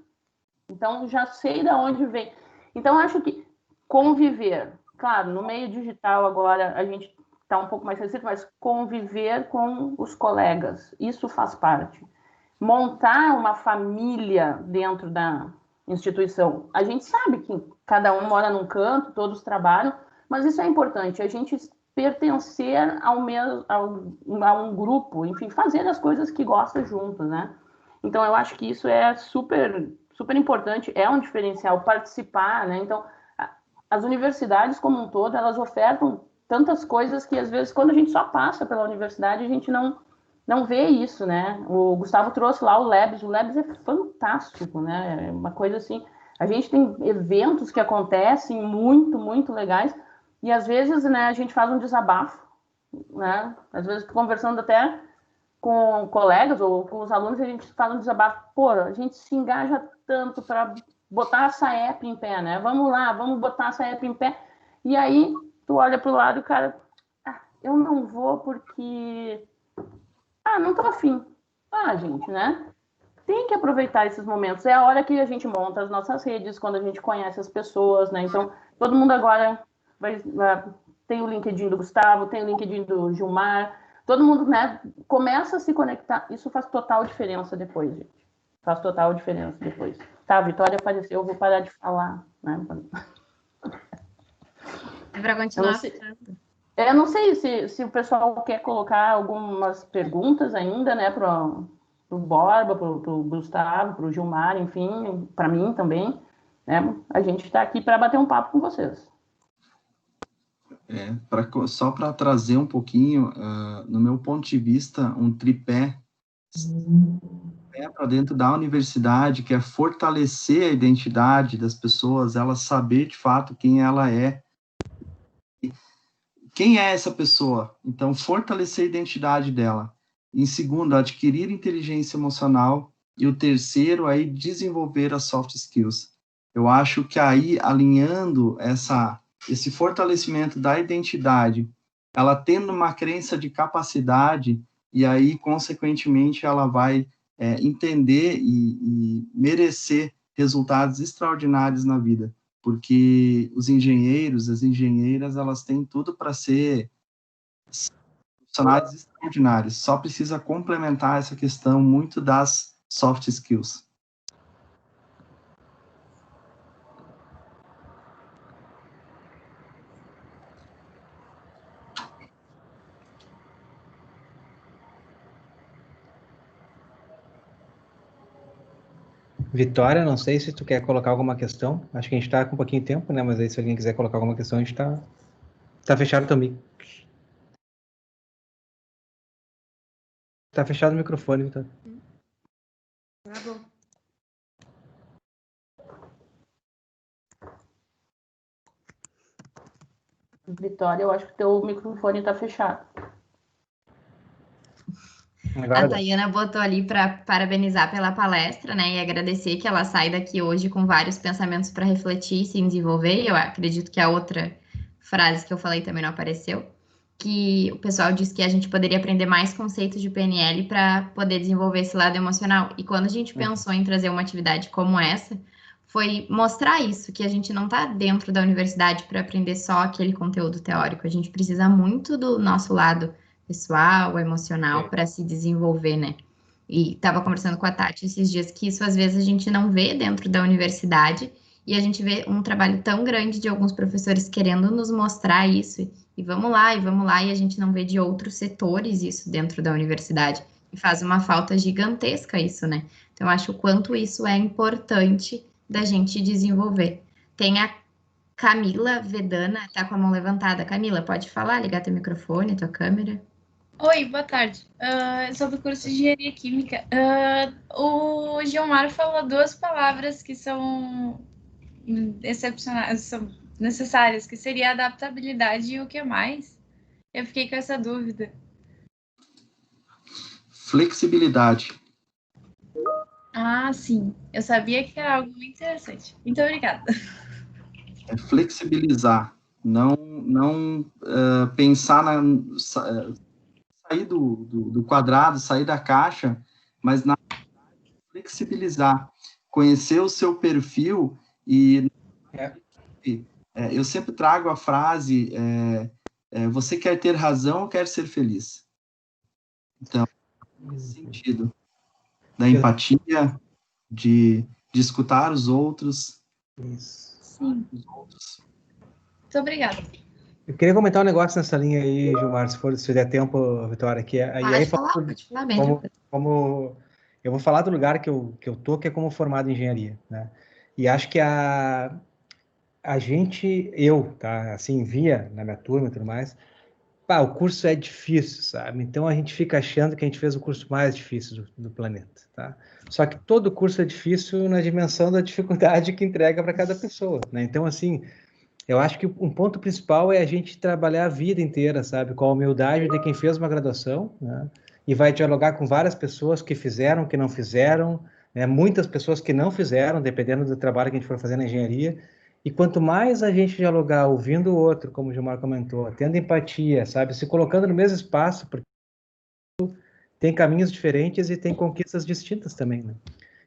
S1: Então já sei de onde vem. Então acho que conviver, claro, no meio digital agora a gente está um pouco mais restrito, mas conviver com os colegas, isso faz parte. Montar uma família dentro da instituição. A gente sabe que cada um mora num canto, todos trabalham, mas isso é importante, a gente pertencer a um grupo, enfim, fazer as coisas que gosta juntos, né? Então eu acho que isso é super, super importante, é um diferencial participar, né? Então, as universidades como um todo, elas ofertam tantas coisas que às vezes quando a gente só passa pela universidade, a gente não vê isso, né? O Gustavo trouxe lá o Labs é fantástico, né? É uma coisa assim, a gente tem eventos que acontecem muito, muito legais, e às vezes, né, a gente faz um desabafo, né? Às vezes conversando até com colegas ou com os alunos, a gente faz um desabafo, pô, a gente se engaja tanto para botar a SAEP em pé, né? Vamos lá, vamos botar a SAEP em pé. E aí, tu olha pro lado e o cara, eu não vou porque... não tô afim. Gente, né? Tem que aproveitar esses momentos. É a hora que a gente monta as nossas redes, quando a gente conhece as pessoas, né? Então, todo mundo agora tem o LinkedIn do Gustavo, tem o LinkedIn do Gilmar, todo mundo, né, começa a se conectar. Isso faz total diferença depois, gente. Faz total diferença depois. Tá, a Vitória apareceu, eu vou parar de falar, né?
S2: É para continuar.
S1: Eu não sei se o pessoal quer colocar algumas perguntas ainda, né, pro Borba, pro Gustavo, pro Gilmar, enfim, para mim também, né? A gente está aqui para bater um papo com vocês.
S4: Só para trazer um pouquinho, no meu ponto de vista, um tripé para dentro da universidade, que é fortalecer a identidade das pessoas, ela saber de fato quem ela é. Quem é essa pessoa? Então, fortalecer a identidade dela. Em segundo, adquirir inteligência emocional. E o terceiro, aí, desenvolver as soft skills. Eu acho que aí, alinhando esse fortalecimento da identidade, ela tendo uma crença de capacidade, e aí, consequentemente, ela vai entender e merecer resultados extraordinários na vida. Porque os engenheiros, as engenheiras, elas têm tudo para ser profissionais extraordinários. Só precisa complementar essa questão muito das soft skills.
S3: Vitória, não sei se tu quer colocar alguma questão. Acho que a gente está com um pouquinho de tempo, né? Mas aí se alguém quiser colocar alguma questão, a gente tá fechado também. Tá fechado o microfone, Vitória.
S2: Tá bom.
S1: Vitória, eu acho que teu microfone está fechado.
S2: A Tayana botou ali para parabenizar pela palestra, né, e agradecer que ela sai daqui hoje com vários pensamentos para refletir e se desenvolver. Eu acredito que a outra frase que eu falei também não apareceu, que o pessoal disse que a gente poderia aprender mais conceitos de PNL para poder desenvolver esse lado emocional. E quando a gente pensou em trazer uma atividade como essa, foi mostrar isso, que a gente não está dentro da universidade para aprender só aquele conteúdo teórico. A gente precisa muito do nosso lado pessoal, emocional, para se desenvolver, né? E estava conversando com a Tati esses dias que isso às vezes a gente não vê dentro da universidade e a gente vê um trabalho tão grande de alguns professores querendo nos mostrar isso e vamos lá, e a gente não vê de outros setores isso dentro da universidade e faz uma falta gigantesca isso, né? Então, eu acho o quanto isso é importante da gente desenvolver. Tem a Camila Vedana, tá com a mão levantada. Camila, pode falar, ligar teu microfone, tua câmera.
S5: Oi, boa tarde. Eu sou do curso de Engenharia Química. O Gilmar falou duas palavras que são excepcionais, são necessárias, que seria adaptabilidade e o que mais? Eu fiquei com essa dúvida.
S4: Flexibilidade.
S5: Ah, sim. Eu sabia que era algo muito interessante. Muito obrigada.
S4: É flexibilizar, não pensar sair do quadrado, sair da caixa, mas na flexibilizar, conhecer o seu perfil e eu sempre trago a frase, você quer ter razão ou quer ser feliz? Então, nesse sentido, da empatia, de escutar os outros.
S3: Isso.
S5: Sim. Muito obrigada.
S3: Eu queria comentar um negócio nessa linha aí, Gilmar, se der tempo, Vitória, que
S2: pode falar bem.
S3: Como eu vou falar do lugar que eu tô, que é como formado em engenharia, né? E acho que a gente, tá, assim, via na minha turma e tudo mais, o curso é difícil, sabe? Então a gente fica achando que a gente fez o curso mais difícil do planeta, tá? Só que todo curso é difícil na dimensão da dificuldade que entrega para cada pessoa, né? Então, assim, eu acho que um ponto principal é a gente trabalhar a vida inteira, sabe? Com a humildade de quem fez uma graduação, né? E vai dialogar com várias pessoas que fizeram, que não fizeram, né? Muitas pessoas que não fizeram, dependendo do trabalho que a gente for fazer na engenharia. E quanto mais a gente dialogar, ouvindo o outro, como o Gilmar comentou, tendo empatia, sabe? Se colocando no mesmo espaço, porque tem caminhos diferentes e tem conquistas distintas também, né?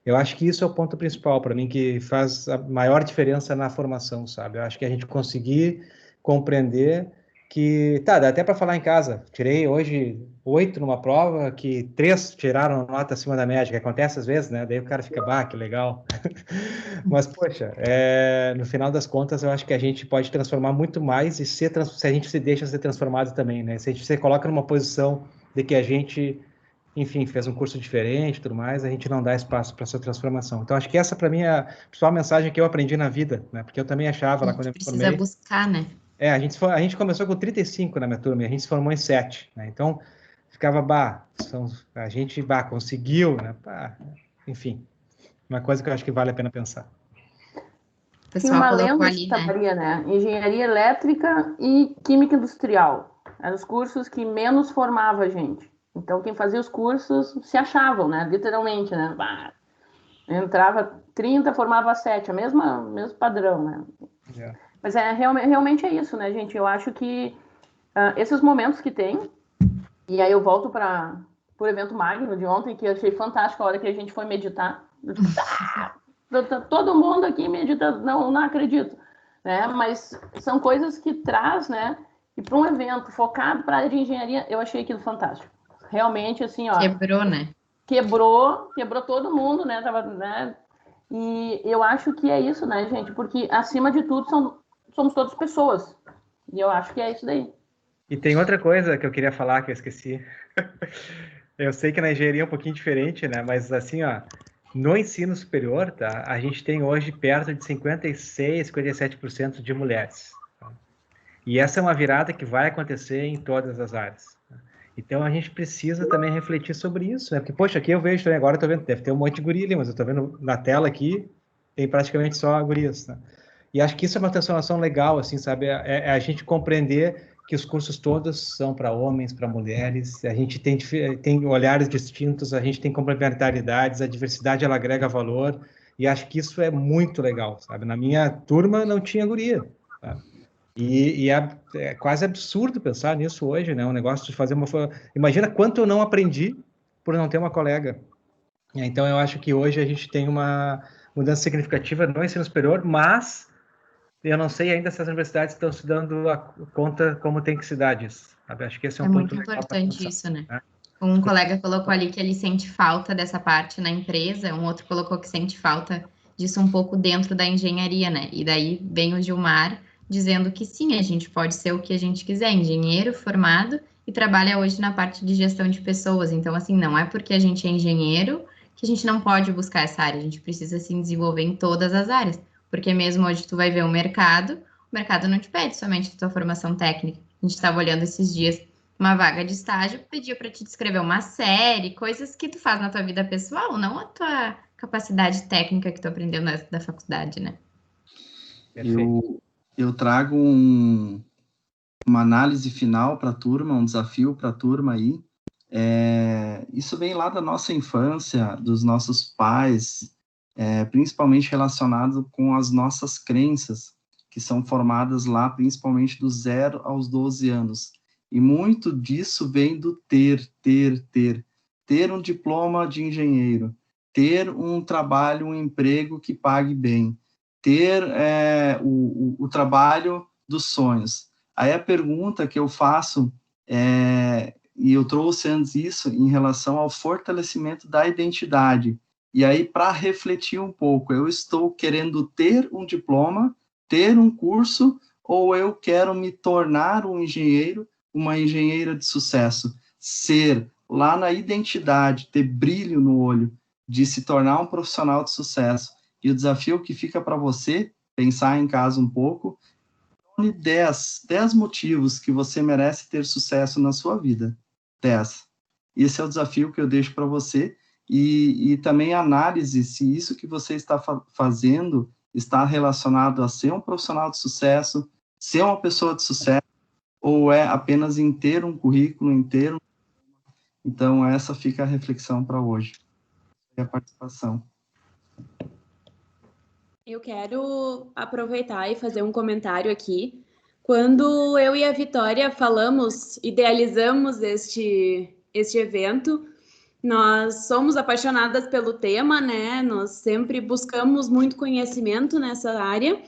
S3: Eu acho que isso é o ponto principal para mim, que faz a maior diferença na formação, sabe? Eu acho que a gente conseguir compreender que, tá, dá até para falar em casa. Tirei hoje 8 numa prova, que 3 tiraram nota acima da média, que acontece às vezes, né? Daí o cara fica, bah, que legal. Mas, poxa, no final das contas, eu acho que a gente pode transformar muito mais e se a gente se deixa ser transformado também, né? Se a gente se coloca numa posição de que a gente, enfim, fez um curso diferente e tudo mais, a gente não dá espaço para essa transformação. Então, acho que essa, para mim, é a principal mensagem que eu aprendi na vida, né? Porque eu também achava, lá quando eu me
S2: precisa
S3: formei...
S2: buscar, né?
S3: A gente começou com 35 na minha turma, e a gente se formou em 7, né? Então, ficava, a gente, conseguiu, né? Enfim, uma coisa que eu acho que vale a pena pensar.
S2: O
S1: Tinha
S2: pessoal
S1: uma
S2: colocou
S1: lenda
S2: ali,
S1: de
S2: né?
S1: Maria, né? Engenharia elétrica e química industrial. Eram os cursos que menos formava a gente. Então, quem fazia os cursos se achavam, né? Literalmente, né? Entrava 30, formava 7, mesmo padrão, né?
S3: Yeah.
S1: Mas realmente é isso, né, gente? Eu acho que esses momentos que tem, e aí eu volto para o evento Magno de ontem, que eu achei fantástico a hora que a gente foi meditar. Todo mundo aqui medita, não acredito, né? Mas são coisas que traz, né? E para um evento focado para a área de engenharia, eu achei aquilo fantástico. Realmente, assim, ó.
S2: Quebrou, né?
S1: Quebrou todo mundo, né? Né? E eu acho que é isso, né, gente? Porque, acima de tudo, somos todas pessoas. E eu acho que é isso daí.
S3: E tem outra coisa que eu queria falar que eu esqueci. Eu sei que na engenharia é um pouquinho diferente, né? Mas assim, ó, no ensino superior, tá? A gente tem hoje perto de 56, 57% de mulheres. Tá? E essa é uma virada que vai acontecer em todas as áreas. Tá? Então a gente precisa também refletir sobre isso, né? Porque, poxa, aqui eu vejo também, agora eu tô vendo, deve ter um monte de guria ali, mas eu tô vendo na tela aqui, tem praticamente só gurias, né? E acho que isso é uma transformação legal, assim, sabe? É a gente compreender que os cursos todos são para homens, para mulheres, a gente tem olhares distintos, a gente tem complementaridades, a diversidade ela agrega valor, e acho que isso é muito legal, sabe? Na minha turma não tinha guria, sabe? E é quase absurdo pensar nisso hoje, né? Um negócio de fazer uma... Imagina quanto eu não aprendi por não ter uma colega. Então, eu acho que hoje a gente tem uma mudança significativa no ensino superior, mas eu não sei ainda se as universidades estão se dando conta como tem que se dar disso. Sabe? Acho que esse é um ponto
S2: muito
S3: legal para
S2: importante
S3: pensar,
S2: isso, né?
S3: né?
S2: Um colega colocou ali que ele sente falta dessa parte na empresa, um outro colocou que sente falta disso um pouco dentro da engenharia, né? E daí vem o Gilmar dizendo que sim, a gente pode ser o que a gente quiser, engenheiro formado e trabalha hoje na parte de gestão de pessoas. Então, assim, não é porque a gente é engenheiro que a gente não pode buscar essa área, a gente precisa se desenvolver em todas as áreas, porque mesmo hoje tu vai ver o mercado não te pede somente a tua formação técnica. A gente estava olhando esses dias uma vaga de estágio, pedia para te descrever uma série, coisas que tu faz na tua vida pessoal, não a tua capacidade técnica que tu aprendeu da faculdade, né?
S4: Eu trago uma análise final para a turma, um desafio para a turma aí. Isso vem lá da nossa infância, dos nossos pais, principalmente relacionado com as nossas crenças, que são formadas lá principalmente do 0 aos 12 anos. E muito disso vem do ter um diploma de engenheiro, ter um trabalho, um emprego que pague bem, ter o trabalho dos sonhos. Aí a pergunta que eu faço e eu trouxe antes isso em relação ao fortalecimento da identidade. E aí, para refletir um pouco, eu estou querendo ter um diploma, ter um curso, ou eu quero me tornar um engenheiro, uma engenheira de sucesso? Ser lá na identidade, ter brilho no olho, de se tornar um profissional de sucesso. E o desafio que fica para você, pensar em casa um pouco, 10 motivos que você merece ter sucesso na sua vida. 10. Esse é o desafio que eu deixo para você, e também análise se isso que você está fazendo está relacionado a ser um profissional de sucesso, ser uma pessoa de sucesso, ou é apenas em ter um currículo, inteiro. Então, essa fica a reflexão para hoje. E a participação.
S6: Eu quero aproveitar e fazer um comentário aqui. Quando eu e a Vitória idealizamos este evento, nós somos apaixonadas pelo tema, né? Nós sempre buscamos muito conhecimento nessa área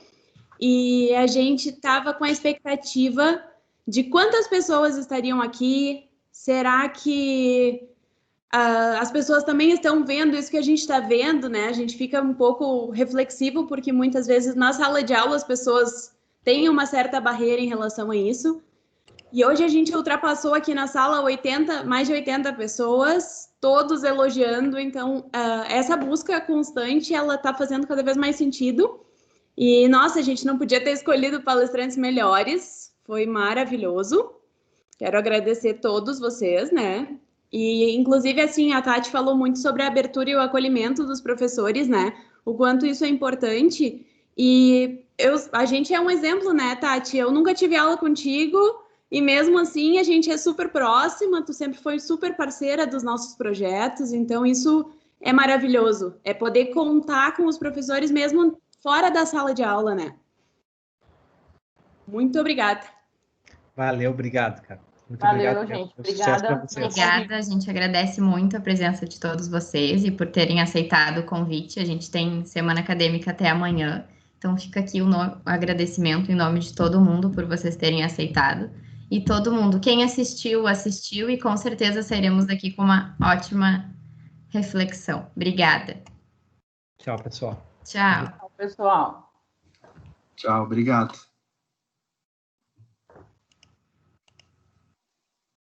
S6: e a gente estava com a expectativa de quantas pessoas estariam aqui. Será que as pessoas também estão vendo isso que a gente está vendo, né? A gente fica um pouco reflexivo, porque muitas vezes na sala de aula as pessoas têm uma certa barreira em relação a isso. E hoje a gente ultrapassou aqui na sala mais de 80 pessoas, todos elogiando. Então, essa busca constante, ela está fazendo cada vez mais sentido. E, nossa, a gente não podia ter escolhido palestrantes melhores. Foi maravilhoso. Quero agradecer todos vocês, né? E, inclusive, assim, a Tati falou muito sobre a abertura e o acolhimento dos professores, né? O quanto isso é importante. E a gente é um exemplo, né, Tati? Eu nunca tive aula contigo e, mesmo assim, a gente é super próxima. Tu sempre foi super parceira dos nossos projetos. Então, isso é maravilhoso. É poder contar com os professores mesmo fora da sala de aula, né? Muito obrigada.
S3: Valeu, obrigado, cara. Muito
S1: Valeu,
S3: obrigado,
S1: gente.
S3: Obrigada.
S2: Obrigada, a gente agradece muito a presença de todos vocês e por terem aceitado o convite. A gente tem semana acadêmica até amanhã, então fica aqui o agradecimento em nome de todo mundo por vocês terem aceitado. E todo mundo, quem assistiu, assistiu e com certeza sairemos daqui com uma ótima reflexão. Obrigada.
S3: Tchau, pessoal.
S2: Tchau.
S1: Tchau, pessoal.
S4: Tchau, obrigado.